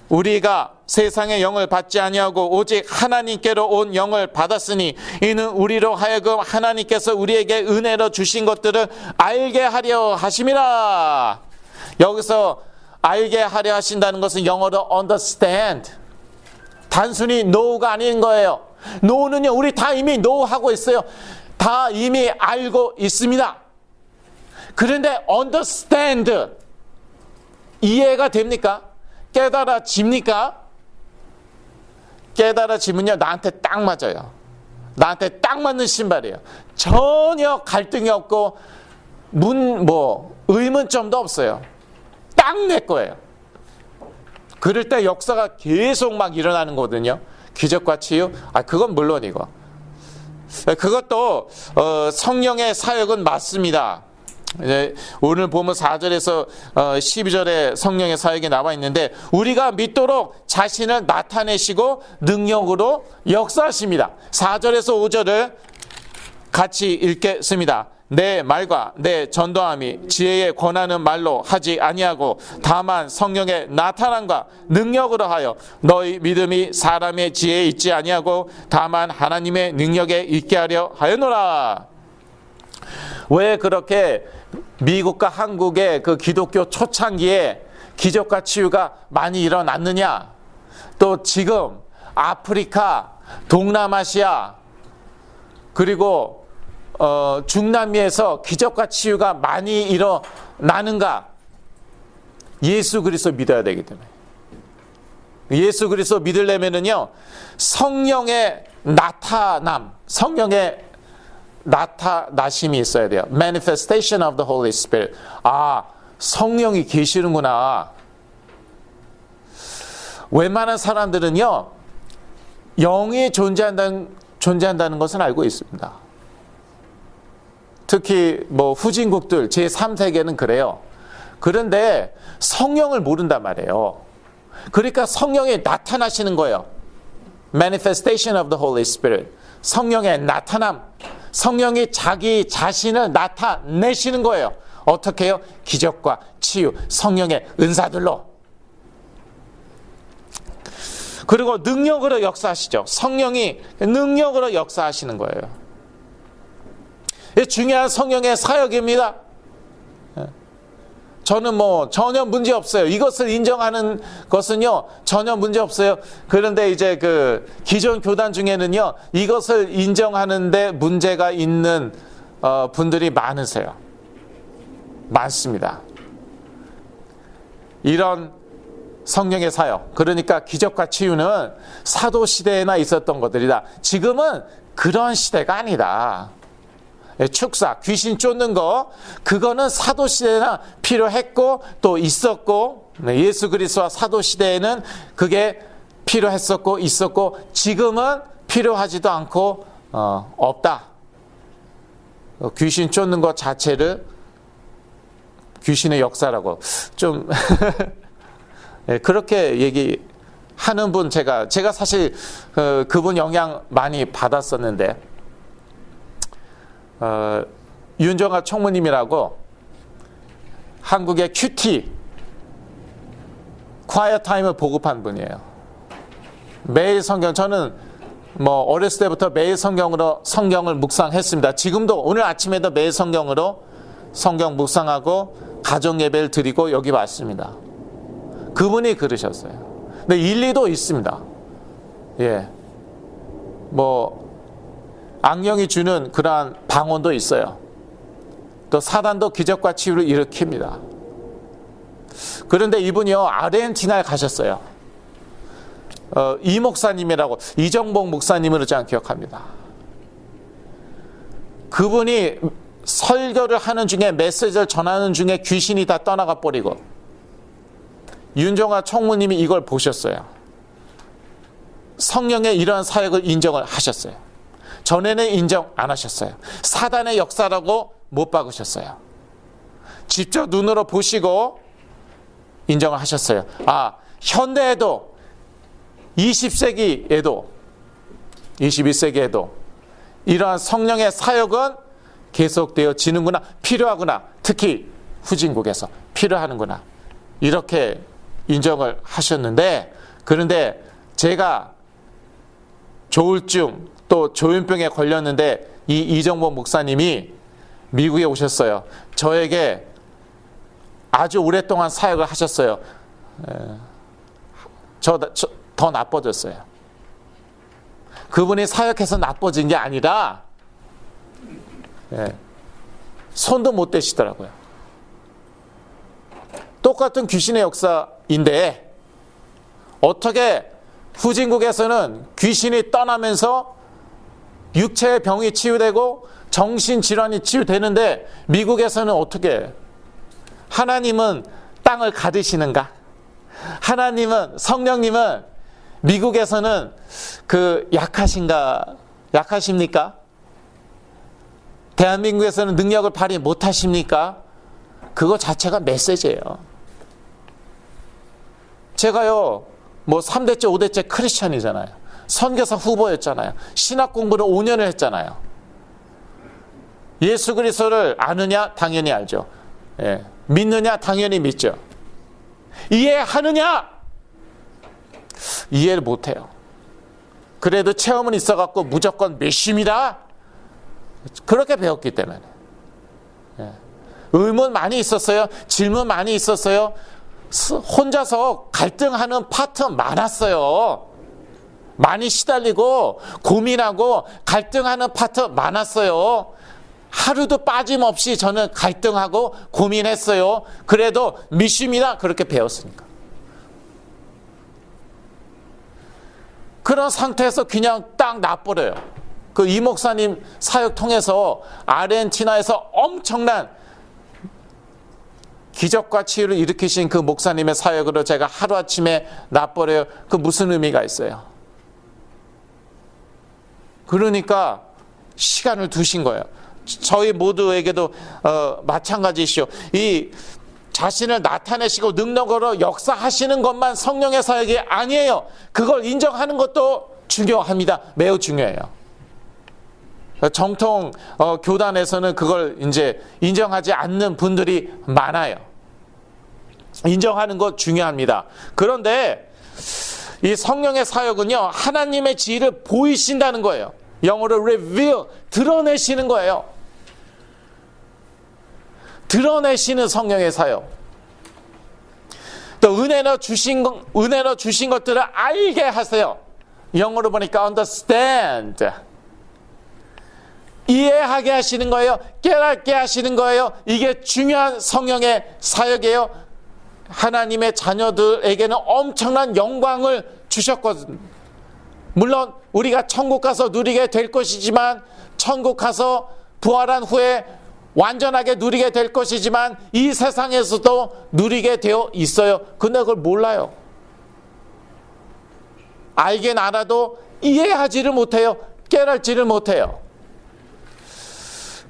우리가 세상의 영을 받지 아니하고 오직 하나님께로 온 영을 받았으니 이는 우리로 하여금 하나님께서 우리에게 은혜로 주신 것들을 알게 하려 하심이라. 여기서 알게 하려 하신다는 것은 영어로 understand, 단순히 know가 아닌 거예요. know는요, 우리 다 이미 know하고 있어요. 다 이미 알고 있습니다. 그런데 understand, 이해가 됩니까? 깨달아집니까? 깨달아지면요, 나한테 딱 맞아요. 나한테 딱 맞는 신발이에요. 전혀 갈등이 없고 의문점도 없어요. 딱 내 거예요. 그럴 때 역사가 계속 막 일어나는 거거든요. 기적과 치유, 그건 물론이고, 그것도 성령의 사역은 맞습니다. 오늘 보면 4절에서 12절에 성령의 사역이 나와 있는데, 우리가 믿도록 자신을 나타내시고 능력으로 역사하십니다. 4절에서 5절을 같이 읽겠습니다. 내 말과 내 전도함이 지혜에 권하는 말로 하지 아니하고 다만 성령의 나타남과 능력으로 하여 너희 믿음이 사람의 지혜에 있지 아니하고 다만 하나님의 능력에 있게 하려 하였노라. 왜 그렇게 미국과 한국의 그 기독교 초창기에 기적과 치유가 많이 일어났느냐? 또 지금 아프리카, 동남아시아, 그리고 중남미에서 기적과 치유가 많이 일어나는가? 예수 그리스도 믿어야 되기 때문에. 예수 그리스도 믿으려면은요, 성령의 나타남, 성령의 나타나심이 있어야 돼요. Manifestation of the Holy Spirit. 아, 성령이 계시는구나. 웬만한 사람들은요, 영이 존재한다는 것은 알고 있습니다. 특히 뭐 후진국들 제3세계는 그래요. 그런데 성령을 모른단 말이에요. 그러니까 성령이 나타나시는 거예요. Manifestation of the Holy Spirit. 성령의 나타남. 성령이 자기 자신을 나타내시는 거예요. 어떻게 해요? 기적과 치유, 성령의 은사들로. 그리고 능력으로 역사하시죠. 성령이 능력으로 역사하시는 거예요. 중요한 성령의 사역입니다. 저는 뭐 전혀 문제 없어요. 이것을 인정하는 것은요, 전혀 문제 없어요. 그런데 이제 그 기존 교단 중에는요, 이것을 인정하는데 문제가 있는 분들이 많으세요. 많습니다. 이런 성령의 사역, 그러니까 기적과 치유는 사도 시대에나 있었던 것들이다. 지금은 그런 시대가 아니다. 축사, 귀신 쫓는 거, 그거는 사도 시대나 필요했고 또 있었고, 예수 그리스도와 사도 시대에는 그게 필요했었고 있었고, 지금은 필요하지도 않고 없다. 귀신 쫓는 것 자체를 귀신의 역사라고 좀 그렇게 얘기하는 분, 제가 사실 그분 영향 많이 받았었는데, 윤정아 총무님이라고 한국의 큐티 콰이어 타임을 보급한 분이에요. 매일 성경, 저는 뭐 어렸을 때부터 매일 성경을 묵상했습니다. 지금도 오늘 아침에도 매일 성경으로 성경 묵상하고 가정 예배를 드리고 여기 왔습니다. 그분이 그러셨어요. 근데 일리도 있습니다. 예, 뭐 악령이 주는 그러한 방언도 있어요. 또 사단도 기적과 치유를 일으킵니다. 그런데 이분이요, 아르헨티나에 가셨어요. 이 목사님이라고, 이정복 목사님으로 제가 기억합니다. 그분이 설교를 하는 중에, 메시지를 전하는 중에 귀신이 다 떠나가 버리고, 윤종아 총무님이 이걸 보셨어요. 성령의 이러한 사역을 인정을 하셨어요. 전에는 인정 안 하셨어요. 사단의 역사라고 못 박으셨어요. 직접 눈으로 보시고 인정을 하셨어요. 아, 현대에도 20세기에도 21세기에도 이러한 성령의 사역은 계속되어지는구나, 필요하구나, 특히 후진국에서 필요하는구나, 이렇게 인정을 하셨는데, 그런데 제가 조울증 또 조현병에 걸렸는데 이 이정복 목사님이 미국에 오셨어요. 저에게 아주 오랫동안 사역을 하셨어요. 더 나빠졌어요. 그분이 사역해서 나빠진 게 아니라 손도 못 대시더라고요. 똑같은 귀신의 역사인데 어떻게 후진국에서는 귀신이 떠나면서 육체의 병이 치유되고 정신질환이 치유되는데 미국에서는 어떻게, 하나님은 땅을 가두시는가? 하나님은, 성령님은 미국에서는 약하십니까? 대한민국에서는 능력을 발휘 못하십니까? 그거 자체가 메시지예요. 제가요, 뭐 3대째 5대째 크리스천이잖아요. 선교사 후보였잖아요. 신학 공부를 5년을 했잖아요. 예수 그리스도를 아느냐? 당연히 알죠. 예. 믿느냐? 당연히 믿죠. 이해하느냐? 이해를 못해요. 그래도 체험은 있어갖고 무조건 메시입니다, 그렇게 배웠기 때문에. 의문 많이 있었어요. 질문 많이 있었어요. 혼자서 갈등하는 파트 많았어요. 많이 시달리고 고민하고 갈등하는 파트 많았어요. 하루도 빠짐없이 저는 갈등하고 고민했어요. 그래도 믿습니다. 그렇게 배웠으니까. 그런 상태에서 그냥 딱 놔버려요. 그 이 목사님 사역 통해서 아르헨티나에서 엄청난 기적과 치유를 일으키신 그 목사님의 사역으로 제가 하루아침에 놔버려요. 그 무슨 의미가 있어요? 그러니까 시간을 두신 거예요. 저희 모두에게도 마찬가지시죠. 이 자신을 나타내시고 능력으로 역사하시는 것만 성령의 사역이 아니에요. 그걸 인정하는 것도 중요합니다. 매우 중요해요. 정통 교단에서는 그걸 이제 인정하지 않는 분들이 많아요. 인정하는 것 중요합니다. 그런데 이 성령의 사역은요, 하나님의 지혜를 보이신다는 거예요. 영어로 reveal, 드러내시는 거예요. 드러내시는 성령의 사역. 또 은혜로 주신 것들을 알게 하세요. 영어로 보니까 understand. 이해하게 하시는 거예요. 깨닫게 하시는 거예요. 이게 중요한 성령의 사역이에요. 하나님의 자녀들에게는 엄청난 영광을 주셨거든요. 물론 우리가 천국 가서 누리게 될 것이지만, 천국 가서 부활한 후에 완전하게 누리게 될 것이지만, 이 세상에서도 누리게 되어 있어요. 근데 그걸 몰라요. 알긴 알아도 이해하지를 못해요. 깨닫지를 못해요.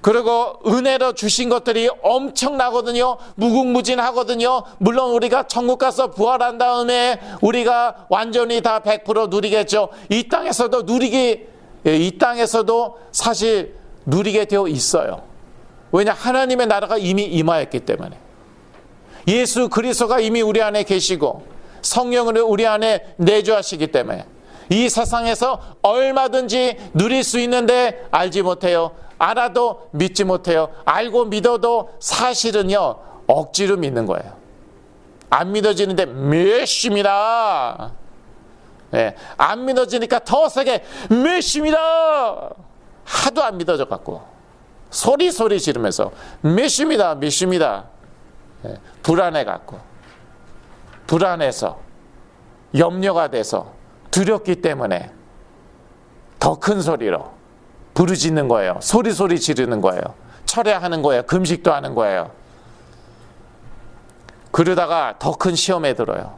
그리고 은혜로 주신 것들이 엄청나거든요. 무궁무진하거든요. 물론 우리가 천국 가서 부활한 다음에 우리가 완전히 다 100% 누리겠죠. 이 땅에서도 사실 누리게 되어 있어요. 왜냐? 하나님의 나라가 이미 임하였기 때문에. 예수 그리스도가 이미 우리 안에 계시고 성령을 우리 안에 내주하시기 때문에 이 세상에서 얼마든지 누릴 수 있는데 알지 못해요. 알아도 믿지 못해요. 알고 믿어도 사실은요, 억지로 믿는 거예요. 안 믿어지는데 믿습니다. 네, 안 믿어지니까 더 세게 믿습니다. 하도 안 믿어져 갖고 소리 지르면서 믿습니다. 네, 불안해 갖고, 불안해서 염려가 돼서 두렵기 때문에 더 큰 소리로 부르짖는 거예요. 소리 지르는 거예요. 철회하는 거예요. 금식도 하는 거예요. 그러다가 더 큰 시험에 들어요.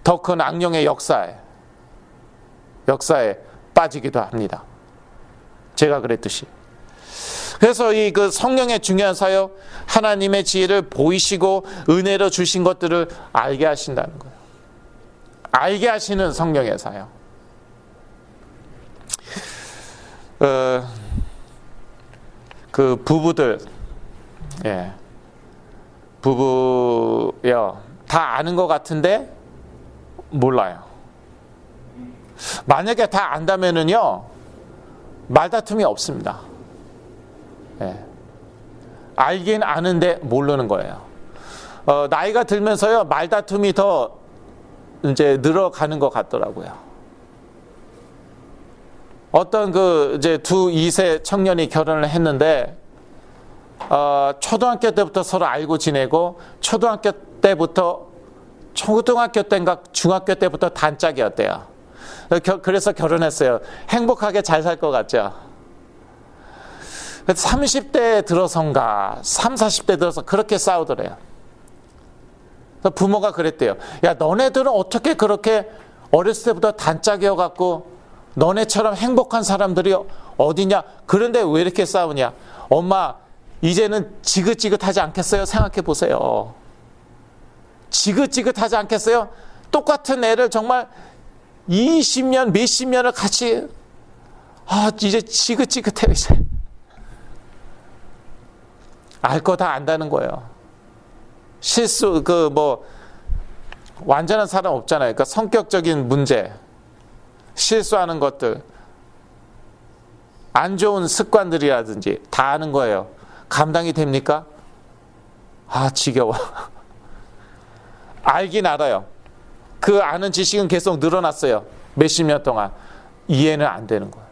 더 큰 악령의 역사에 빠지기도 합니다. 제가 그랬듯이. 그래서 이 그 성령의 중요한 사역, 하나님의 지혜를 보이시고 은혜로 주신 것들을 알게 하신다는 거예요. 알게 하시는 성령의 사역. 그 부부들, 예, 부부요, 다 아는 것 같은데 몰라요. 만약에 다 안다면은요, 말다툼이 없습니다. 예, 알긴 아는데 모르는 거예요. 나이가 들면서요, 말다툼이 더 이제 늘어가는 것 같더라고요. 어떤 이제 두 2세 청년이 결혼을 했는데, 초등학교 때부터 서로 알고 지내고, 초등학교 때인가 중학교 때부터 단짝이었대요. 그래서 결혼했어요. 행복하게 잘 살 것 같죠? 30대 들어선가, 40대 들어서 그렇게 싸우더래요. 부모가 그랬대요. 야, 너네들은 어떻게 그렇게 어렸을 때부터 단짝이어갖고, 너네처럼 행복한 사람들이 어디냐? 그런데 왜 이렇게 싸우냐? 엄마, 이제는 지긋지긋하지 않겠어요? 생각해 보세요. 지긋지긋하지 않겠어요? 똑같은 애를 정말 20년, 몇십 년을 같이, 이제 지긋지긋해요, 이제. 알 거 다 안다는 거예요. 실수, 완전한 사람 없잖아요. 그러니까 성격적인 문제, 실수하는 것들, 안 좋은 습관들이라든지 다 아는 거예요. 감당이 됩니까? 지겨워. 알긴 알아요. 그 아는 지식은 계속 늘어났어요. 몇십 년 동안. 이해는 안 되는 거예요.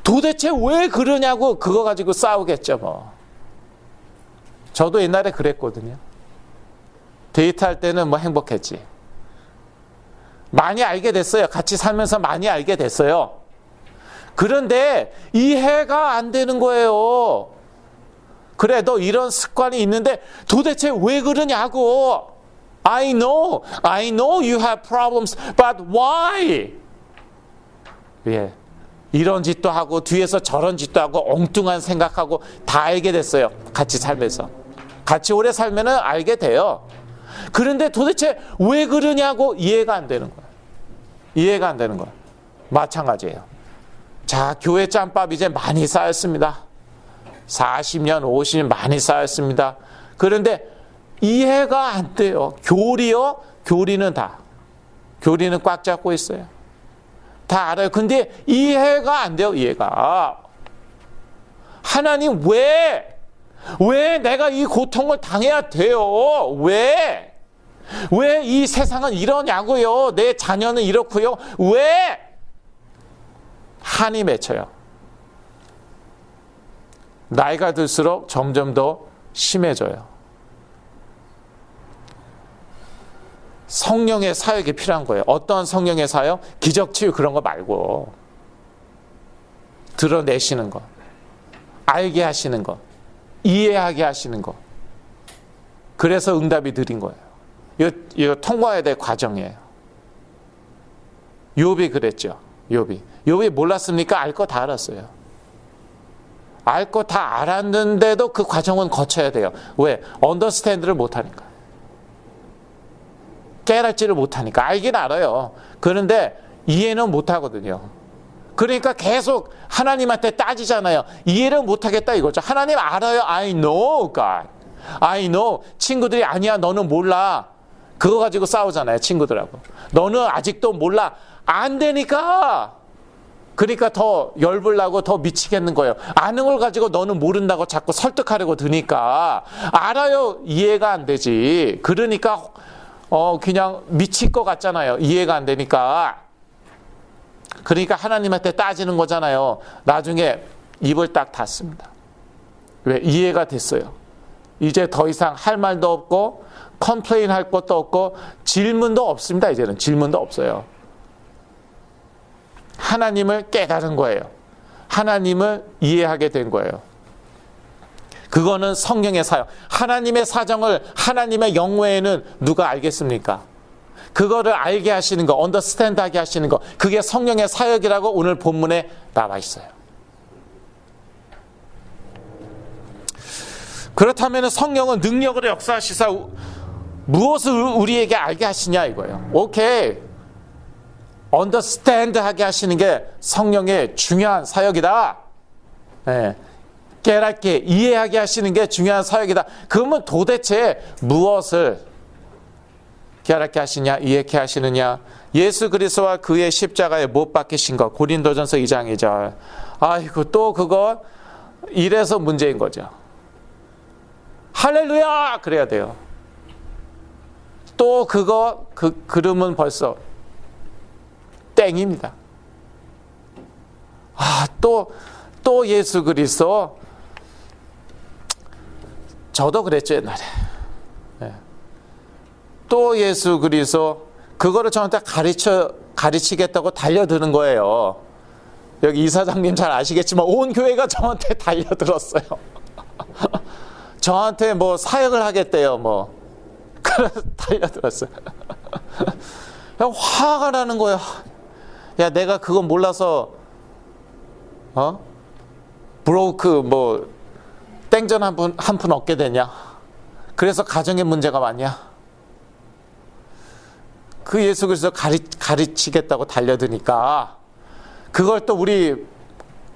도대체 왜 그러냐고 그거 가지고 싸우겠죠 뭐. 저도 옛날에 그랬거든요. 데이트할 때는 뭐 행복했지. 많이 알게 됐어요. 같이 살면서 많이 알게 됐어요. 그런데 이해가 안 되는 거예요. 그래, 너 이런 습관이 있는데 도대체 왜 그러냐고. I know you have problems, but why? 예, 이런 짓도 하고 뒤에서 저런 짓도 하고 엉뚱한 생각하고 다 알게 됐어요. 같이 살면서. 같이 오래 살면은 알게 돼요. 그런데 도대체 왜 그러냐고 이해가 안 되는 거예요. 이해가 안 되는 거예요. 마찬가지예요. 자, 교회 짬밥 이제 많이 쌓였습니다. 40년, 50년 많이 쌓였습니다. 그런데 이해가 안 돼요. 교리요? 교리는 교리는 꽉 잡고 있어요. 다 알아요. 근데 이해가 안 돼요. 이해가. 하나님 왜 내가 이 고통을 당해야 돼요? 왜 이 세상은 이러냐고요? 내 자녀는 이렇고요? 왜? 한이 맺혀요. 나이가 들수록 점점 더 심해져요. 성령의 사역이 필요한 거예요. 어떤 성령의 사역? 기적치유 그런 거 말고 드러내시는 거, 알게 하시는 거, 이해하게 하시는 거. 그래서 응답이 느린 거예요. 이거 통과해야 될 과정이에요. 욥이 그랬죠. 욥이 몰랐습니까? 알 거 다 알았어요. 알 거 다 알았는데도 그 과정은 거쳐야 돼요. 왜? 언더스탠드를 못하니까. 깨닫지를 못하니까. 알긴 알아요. 그런데 이해는 못하거든요. 그러니까 계속 하나님한테 따지잖아요. 이해를 못하겠다 이거죠. 하나님 알아요. I know God. I know. 친구들이 아니야 너는 몰라. 그거 가지고 싸우잖아요. 친구들하고. 너는 아직도 몰라. 안 되니까. 그러니까 더 열불나고 더 미치겠는 거예요. 아는 걸 가지고 너는 모른다고 자꾸 설득하려고 드니까. 알아요. 이해가 안 되지. 그러니까 그냥 미칠 것 같잖아요. 이해가 안 되니까. 그러니까 하나님한테 따지는 거잖아요. 나중에 입을 딱 닫습니다. 왜? 이해가 됐어요. 이제 더 이상 할 말도 없고 컴플레인 할 것도 없고 질문도 없습니다. 이제는 질문도 없어요. 하나님을 깨달은 거예요. 하나님을 이해하게 된 거예요. 그거는 성령의 사역. 하나님의 사정을 하나님의 영외에는 누가 알겠습니까? 그거를 알게 하시는 거, 언더스탠드하게 하시는 거, 그게 성령의 사역이라고 오늘 본문에 나와 있어요. 그렇다면 성령은 능력으로 역사하시사 무엇을 우리에게 알게 하시냐 이거예요. 오케이. 언더스탠드하게 하시는 게 성령의 중요한 사역이다. 네. 깨닫게 이해하게 하시는 게 중요한 사역이다. 그러면 도대체 무엇을 깨닫게 하시냐, 이해케 하시느냐? 예수 그리스도와 그의 십자가에 못 박히신 것. 고린도전서 2장 2절. 아이고 또 그거 이래서 문제인 거죠. 할렐루야! 그래야 돼요. 또 그거 그러면 벌써 땡입니다. 또 예수 그리스도. 저도 그랬죠 옛날에. 네. 또 예수 그리스도. 그거를 저한테 가르치겠다고 달려드는 거예요. 여기 이사장님 잘 아시겠지만 온 교회가 저한테 달려들었어요. 저한테 뭐 사역을 하겠대요. 뭐 그래서 달려들었어요. 화가 나는 거야. 야 내가 그거 몰라서 브로크 뭐 땡전 한 푼 얻게 되냐? 그래서 가정에 문제가 많냐? 그 예수 그리스도 가르치겠다고 달려드니까 그걸 또 우리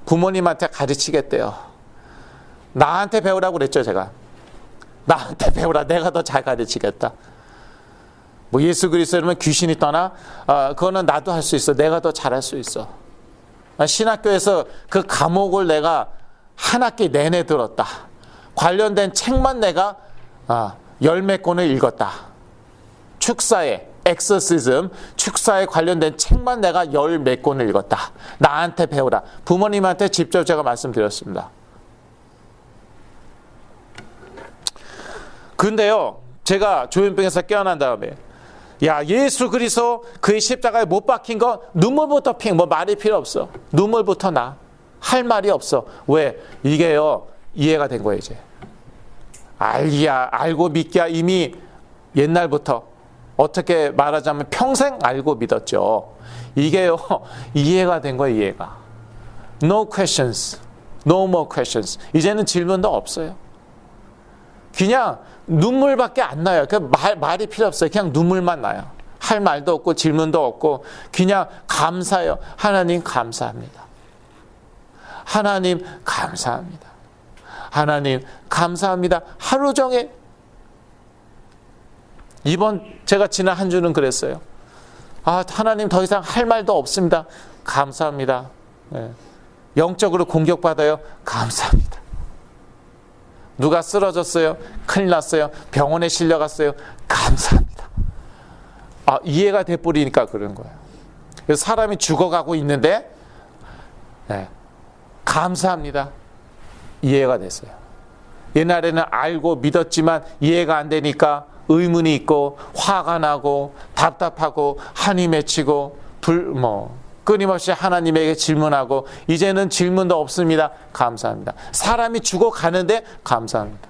부모님한테 가르치겠대요. 나한테 배우라고 그랬죠 제가. 나한테 배우라. 내가 더 잘 가르치겠다. 뭐 예수 그리스도면 귀신이 떠나? 그거는 나도 할 수 있어. 내가 더 잘할 수 있어. 신학교에서 그 과목을 내가 한 학기 내내 들었다. 관련된 책만 내가 열몇 권을 읽었다. 축사에 엑서시즘, 축사에 관련된 책만 내가 열몇 권을 읽었다. 나한테 배우라. 부모님한테 직접 제가 말씀드렸습니다. 근데요, 제가 조현병에서 깨어난 다음에 야, 예수 그리스도 그의 십자가에 못 박힌 거 눈물부터 뭐 말이 필요 없어. 눈물부터 나. 할 말이 없어. 왜? 이게요, 이해가 된 거예요, 이제. 알고 믿기야 이미 옛날부터 어떻게 말하자면 평생 알고 믿었죠. 이게요, 이해가 된 거예요, 이해가. No questions. No more questions. 이제는 질문도 없어요. 그냥 눈물밖에 안 나요. 말이 필요 없어요. 그냥 눈물만 나요. 할 말도 없고 질문도 없고 그냥 감사해요. 하나님 감사합니다. 하나님 감사합니다. 하나님 감사합니다. 하루 종일. 제가 지난 한 주는 그랬어요. 하나님 더 이상 할 말도 없습니다. 감사합니다. 네. 영적으로 공격받아요. 감사합니다. 누가 쓰러졌어요? 큰일 났어요? 병원에 실려갔어요? 감사합니다. 이해가 돼버리니까 그런 거예요. 그래서 사람이 죽어가고 있는데 네, 감사합니다. 이해가 됐어요. 옛날에는 알고 믿었지만 이해가 안 되니까 의문이 있고 화가 나고 답답하고 한이 맺히고 끊임없이 하나님에게 질문하고 이제는 질문도 없습니다. 감사합니다. 사람이 죽어가는데 감사합니다.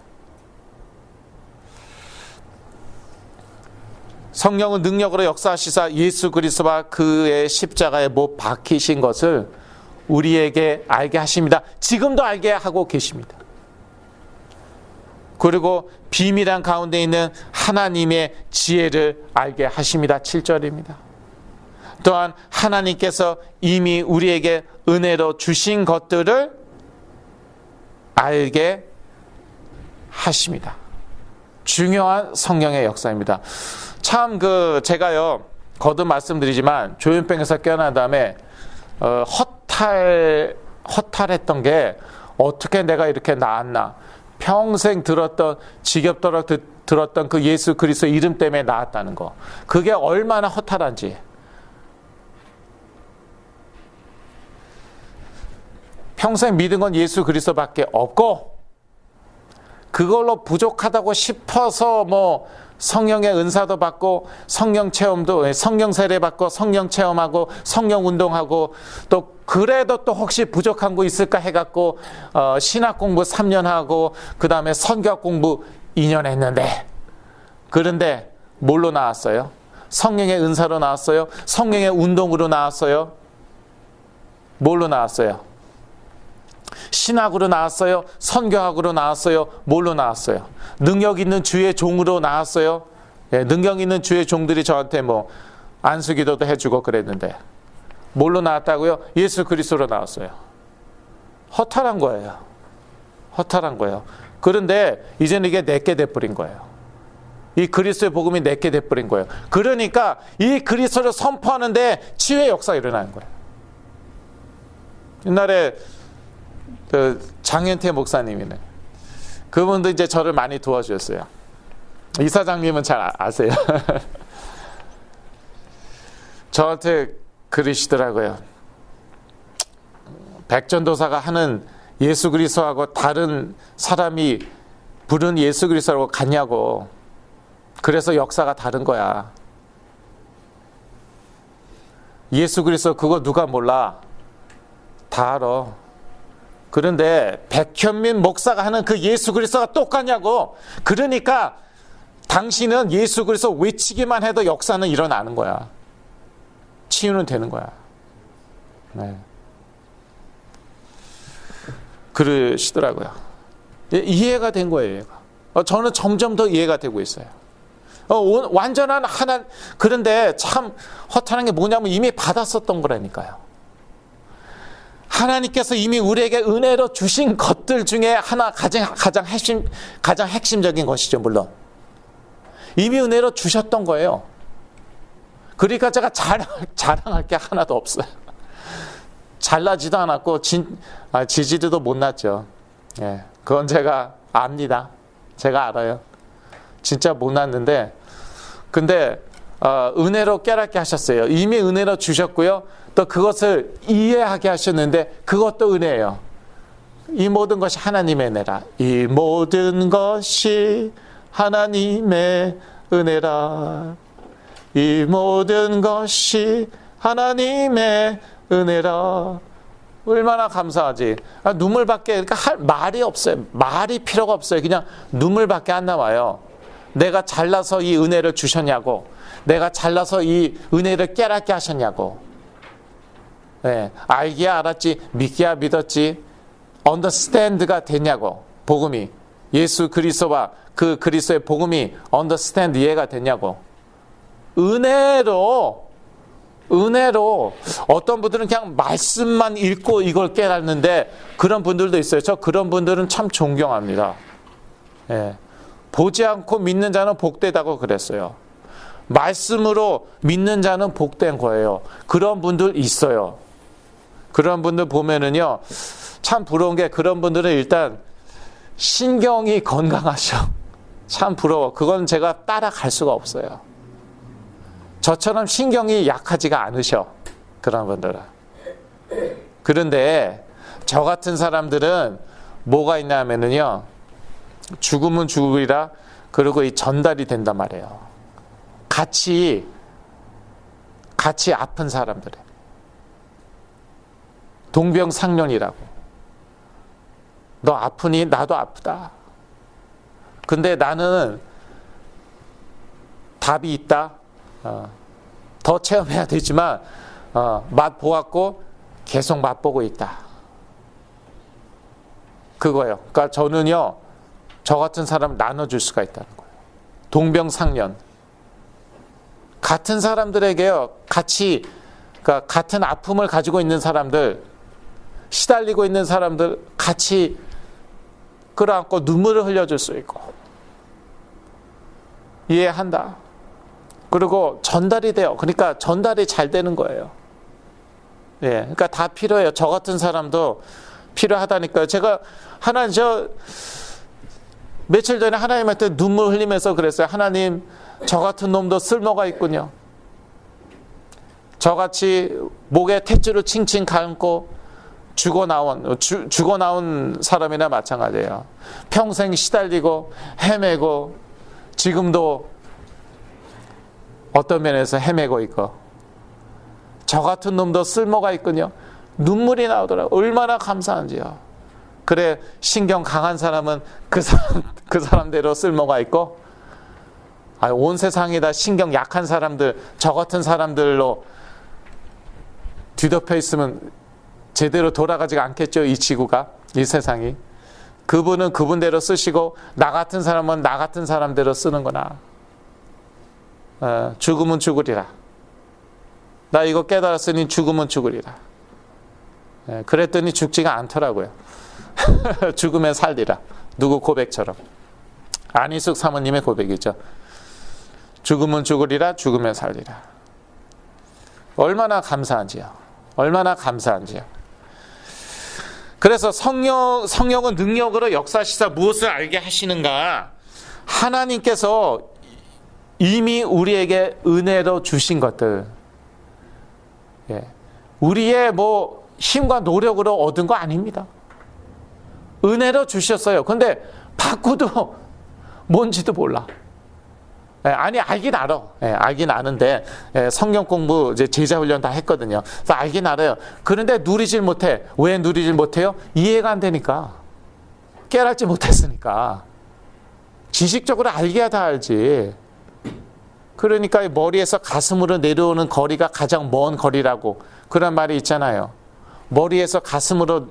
성령은 능력으로 역사하시사 예수 그리스도와 그의 십자가에 못 박히신 것을 우리에게 알게 하십니다. 지금도 알게 하고 계십니다. 그리고 비밀한 가운데 있는 하나님의 지혜를 알게 하십니다. 7절입니다. 또한 하나님께서 이미 우리에게 은혜로 주신 것들을 알게 하십니다. 중요한 성령의 역사입니다. 참 제가요 거듭 말씀드리지만 조현병에서 깨어난 다음에 허탈했던 게 어떻게 내가 이렇게 나았나. 평생 지겹도록 들었던 그 예수 그리스도 이름 때문에 나았다는 거. 그게 얼마나 허탈한지. 평생 믿은 건 예수 그리스도밖에 없고 그걸로 부족하다고 싶어서 성령의 은사도 받고 성령 체험도 성령 세례 받고 성령 체험하고 성령 운동하고 또 그래도 또 혹시 부족한 거 있을까 해갖고 신학 공부 3년 하고 그 다음에 선교학 공부 2년 했는데 그런데 뭘로 나왔어요? 성령의 은사로 나왔어요? 성령의 운동으로 나왔어요? 뭘로 나왔어요? 신학으로 나왔어요? 선교학으로 나왔어요? 뭘로 나왔어요? 능력 있는 주의 종으로 나왔어요? 예, 능력 있는 주의 종들이 저한테 안수기도도 해주고 그랬는데 뭘로 나왔다고요? 예수 그리스도로 나왔어요. 허탈한 거예요. 허탈한 거예요. 그런데 이제는 이게 내게 돼버린 거예요. 이 그리스도의 복음이 내게 돼버린 거예요. 그러니까 이 그리스도를 선포하는데 치유의 역사가 일어나는 거예요. 옛날에 장현태 목사님이네. 그분도 이제 저를 많이 도와주셨어요. 이사장님은 잘 아세요. 저한테 그러시더라고요. 백전도사가 하는 예수 그리스도하고 다른 사람이 부른 예수 그리스도하고 같냐고. 그래서 역사가 다른 거야. 예수 그리스도 그거 누가 몰라? 다 알아. 그런데 백현민 목사가 하는 그 예수 그리스도가 똑같냐고. 그러니까 당신은 예수 그리스도 외치기만 해도 역사는 일어나는 거야. 치유는 되는 거야. 네. 그러시더라고요. 이해가 된 거예요. 얘가. 저는 점점 더 이해가 되고 있어요. 완전한 하나. 그런데 참 허탈한 게 뭐냐면 이미 받았었던 거라니까요. 하나님께서 이미 우리에게 은혜로 주신 것들 중에 하나 가장 핵심적인 것이죠. 물론 이미 은혜로 주셨던 거예요. 그러니까 제가 자랑할 게 하나도 없어요. 잘나지도 않았고 지지리도 못 났죠. 예, 그건 제가 압니다. 제가 알아요. 진짜 못났는데 근데 은혜로 깨닫게 하셨어요. 이미 은혜로 주셨고요. 또 그것을 이해하게 하셨는데 그것도 은혜예요. 이 모든 것이 하나님의 은혜라. 이 모든 것이 하나님의 은혜라. 이 모든 것이 하나님의 은혜라. 얼마나 감사하지. 눈물밖에 그러니까 할 말이 없어요. 말이 필요가 없어요. 그냥 눈물밖에 안 나와요. 내가 잘나서 이 은혜를 주셨냐고. 내가 잘나서 이 은혜를 깨닫게 하셨냐고. 네, 알기야 알았지, 믿기야 믿었지, understand가 됐냐고. 복음이 예수 그리스도와 그 그리스도의 복음이 understand 이해가 됐냐고. 은혜로 어떤 분들은 그냥 말씀만 읽고 이걸 깨닫는데 그런 분들도 있어요. 저 그런 분들은 참 존경합니다. 예. 보지 않고 믿는 자는 복되다고 그랬어요. 말씀으로 믿는 자는 복된 거예요. 그런 분들 있어요. 그런 분들 보면은요, 참 부러운 게 그런 분들은 일단 신경이 건강하셔. 참 부러워. 그건 제가 따라갈 수가 없어요. 저처럼 신경이 약하지가 않으셔. 그런 분들은. 그런데 저 같은 사람들은 뭐가 있냐면은요, 죽으면 죽으리라. 그리고 이 전달이 된단 말이에요. 같이 아픈 사람들. 동병상련이라고. 너 아프니 나도 아프다. 근데 나는 답이 있다. 더 체험해야 되지만 맛 보았고 계속 맛보고 있다. 그거예요. 그러니까 저는요, 저 같은 사람 나눠줄 수가 있다는 거예요. 동병상련. 같은 사람들에게요, 그러니까 같은 아픔을 가지고 있는 사람들, 시달리고 있는 사람들 같이 끌어안고 눈물을 흘려줄 수 있고, 이해한다. 그리고 전달이 돼요. 그러니까 전달이 잘 되는 거예요. 예, 그러니까 다 필요해요. 저 같은 사람도 필요하다니까요. 제가 며칠 전에 하나님한테 눈물 흘리면서 그랬어요. 하나님, 저 같은 놈도 쓸모가 있군요. 저같이 목에 탯줄을 칭칭 감고 죽어 나온 사람이나 마찬가지예요. 평생 시달리고 헤매고 지금도 어떤 면에서 헤매고 있고, 저 같은 놈도 쓸모가 있군요. 눈물이 나오더라고요. 얼마나 감사한지요. 그래, 신경 강한 사람은 그 사람대로 쓸모가 있고, 온 세상이 다 신경 약한 사람들, 저 같은 사람들로 뒤덮여 있으면 제대로 돌아가지가 않겠죠. 이 지구가, 이 세상이. 그분은 그분대로 쓰시고 나 같은 사람은 나 같은 사람대로 쓰는구나. 죽으면 죽으리라. 나 이거 깨달았으니 죽으면 죽으리라. 그랬더니 죽지가 않더라고요. 죽으면 살리라. 누구 고백처럼. 안희숙 사모님의 고백이죠. 죽으면 죽으리라, 죽으면 살리라. 얼마나 감사한지요. 얼마나 감사한지요. 그래서 성령은 능력으로 역사하시사 무엇을 알게 하시는가? 하나님께서 이미 우리에게 은혜로 주신 것들, 우리의 힘과 노력으로 얻은 거 아닙니다. 은혜로 주셨어요. 근데 바꾸도 뭔지도 몰라. 아니, 알긴 알아. 알긴 아는데, 성경 공부, 이제 제자 훈련 다 했거든요. 그래서 알긴 알아요. 그런데 누리질 못해. 왜 누리질 못해요? 이해가 안 되니까. 깨닫지 못했으니까. 지식적으로 알게야 다 알지. 그러니까 머리에서 가슴으로 내려오는 거리가 가장 먼 거리라고 그런 말이 있잖아요. 머리에서 가슴으로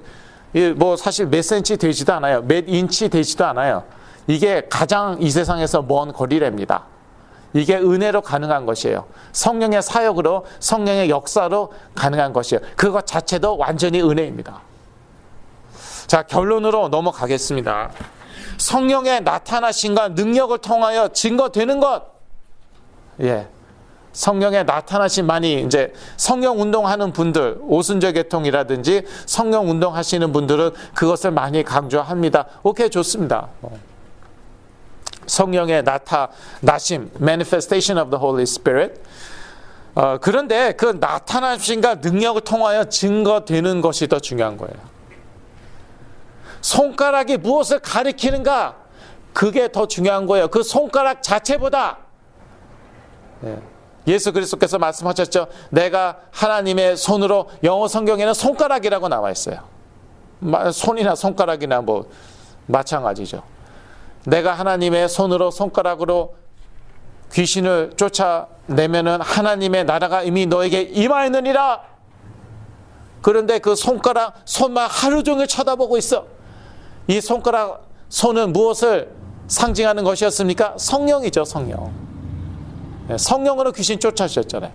사실 몇 센치 되지도 않아요. 몇 인치 되지도 않아요. 이게 가장 이 세상에서 먼 거리랍니다. 이게 은혜로 가능한 것이에요. 성령의 사역으로, 성령의 역사로 가능한 것이에요. 그것 자체도 완전히 은혜입니다. 자, 결론으로 넘어가겠습니다. 성령의 나타나심과 능력을 통하여 증거되는 것. 성령의 나타나신 많이 이제 성령 운동하는 분들, 오순절 계통이라든지 성령 운동하시는 분들은 그것을 많이 강조합니다. 오케이, 좋습니다. 성령의 나타나심, manifestation of the Holy Spirit. 그런데 그 나타나심과 능력을 통하여 증거되는 것이 더 중요한 거예요. 손가락이 무엇을 가리키는가, 그게 더 중요한 거예요. 그 손가락 자체보다. 예수 그리스도께서 말씀하셨죠. 내가 하나님의 손으로, 영어 성경에는 손가락이라고 나와 있어요. 손이나 손가락이나 뭐 마찬가지죠. 내가 하나님의 손으로, 손가락으로 귀신을 쫓아내면은 하나님의 나라가 이미 너에게 임하였느니라. 그런데 그 손만 하루 종일 쳐다보고 있어. 이 손은 무엇을 상징하는 것이었습니까? 성령이죠, 성령. 성령으로 귀신 쫓아주셨잖아요.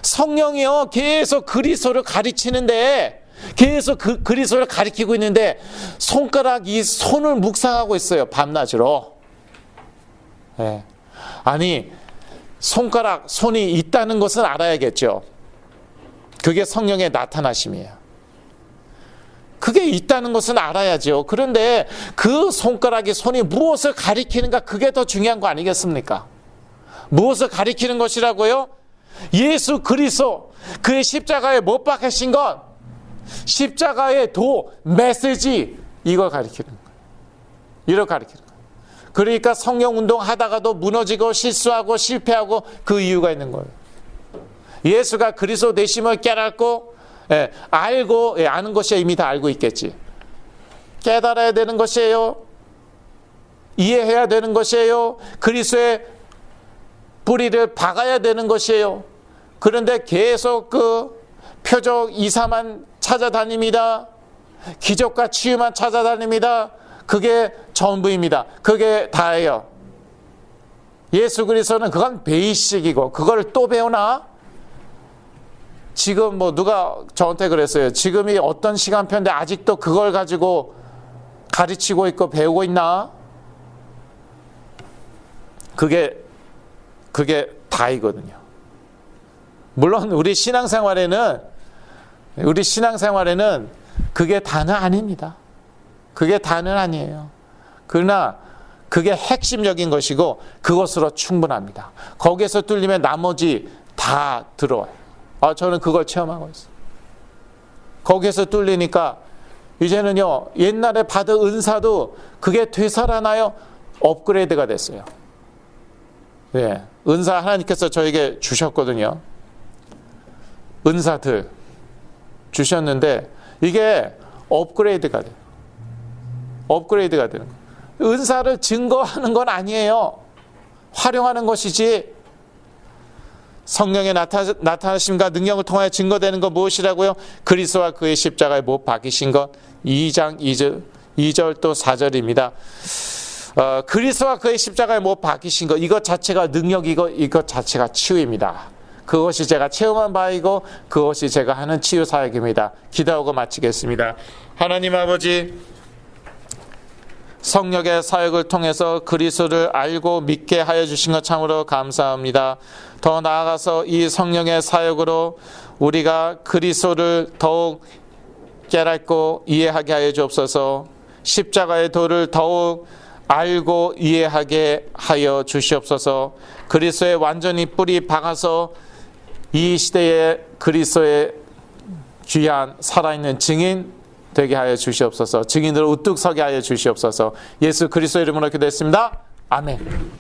성령이요, 계속 그리스도를 가르치는데, 계속 그리스도를 가리키고 있는데, 이 손을 묵상하고 있어요, 밤낮으로. 아니, 손이 있다는 것은 알아야겠죠. 그게 성령의 나타나심이에요. 그게 있다는 것은 알아야죠. 그런데 그 손이 무엇을 가리키는가, 그게 더 중요한 거 아니겠습니까? 무엇을 가리키는 것이라고요? 예수 그리스도, 그의 십자가에 못 박히신 것, 십자가의 메시지, 이걸 가리키는 거예요. 이걸 가리키는 거예요. 그러니까 성령 운동 하다가도 무너지고 실수하고 실패하고 그 이유가 있는 거예요. 예수가 그리스도 되심을 깨닫고, 아는 것이야. 이미 다 알고 있겠지. 깨달아야 되는 것이에요. 이해해야 되는 것이에요. 그리스도의 뿌리를 박아야 되는 것이에요. 그런데 계속 그 표적 이사만 찾아다닙니다. 기적과 치유만 찾아다닙니다. 그게 전부입니다. 그게 다예요. 예수 그리스도는 그건 베이식이고, 그걸 또 배우나? 지금 누가 저한테 그랬어요. 지금이 어떤 시간표인데 아직도 그걸 가지고 가르치고 있고 배우고 있나? 그게 다이거든요. 물론 우리 신앙생활에는 그게 다는 아닙니다. 그게 다는 아니에요. 그러나 그게 핵심적인 것이고 그것으로 충분합니다. 거기에서 뚫리면 나머지 다 들어와요. 저는 그걸 체험하고 있어요. 거기에서 뚫리니까 이제는요, 옛날에 받은 은사도 그게 되살아나요. 업그레이드가 됐어요. 은사 하나님께서 저에게 주셨거든요. 은사들 주셨는데 이게 업그레이드가 돼요. 업그레이드가 되는 거예요. 은사를 증거하는 건 아니에요. 활용하는 것이지. 성령의 나타나심과 능력을 통하여 증거되는 것 무엇이라고요? 그리스도와 그의 십자가에 못 박이신 것. 2장 2절 또 4절입니다. 그리스도와 그의 십자가에 못 박이신 것, 이것 자체가 능력이고 이것 자체가 치유입니다. 그것이 제가 체험한 바이고 그것이 제가 하는 치유 사역입니다. 기도하고 마치겠습니다. 하나님 아버지, 성령의 사역을 통해서 그리스도를 알고 믿게 하여 주신 것 참으로 감사합니다. 더 나아가서 이 성령의 사역으로 우리가 그리스도를 더욱 깨닫고 이해하게 하여 주옵소서. 십자가의 도를 더욱 알고 이해하게 하여 주시옵소서. 그리스도에 완전히 뿌리 박아서 이 시대에 그리스도의 귀한 살아있는 증인 되게 하여 주시옵소서. 증인으로 우뚝 서게 하여 주시옵소서. 예수 그리스도 이름으로 기도했습니다. 아멘.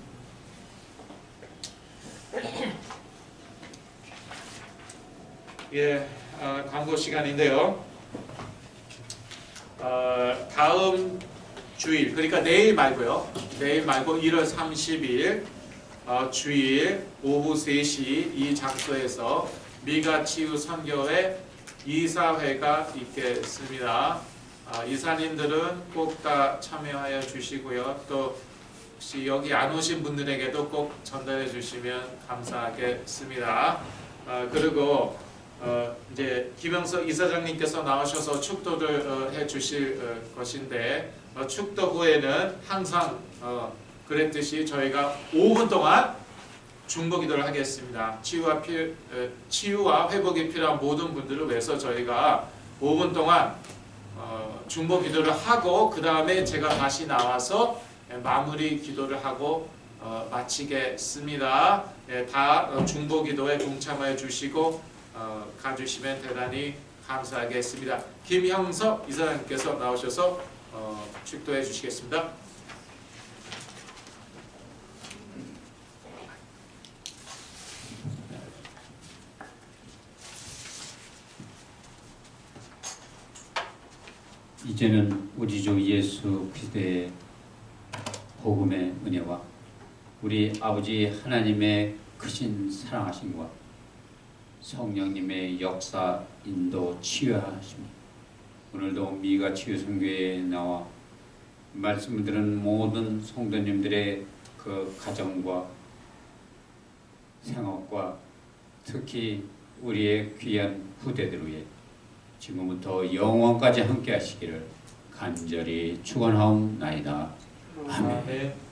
광고 시간인데요. 다음 주일, 그러니까 내일 말고 1월 30일 주일 오후 3시 이 장소에서 미가치유 선교회 이사회가 있겠습니다. 이사님들은 꼭 다 참여하여 주시고요. 또 혹시 여기 안 오신 분들에게도 꼭 전달해 주시면 감사하겠습니다. 그리고 이제 김영석 이사장님께서 나오셔서 축도를 해 주실 것인데 축도 후에는 항상 그랬듯이 저희가 5분 동안 중보 기도를 하겠습니다. 치유와 회복이 필요한 모든 분들을 위해서 저희가 5분 동안 중보 기도를 하고 그 다음에 제가 다시 나와서 마무리 기도를 하고 마치겠습니다. 다 중보 기도에 동참해 주시고 가주시면 대단히 감사하겠습니다. 김형섭 이사장님께서 나오셔서 축도해 주시겠습니다. 이제는 우리 주 예수 그리스도의 복음의 은혜와 우리 아버지 하나님의 크신 사랑하심과 성령님의 역사, 인도, 치유하심, 오늘도 미가 치유선교회에 나와 말씀을 들은 모든 성도님들의 그 가정과 생업과 특히 우리의 귀한 후대들 위해 지금부터 영원까지 함께 하시기를 간절히 축원하옵나이다. 아멘.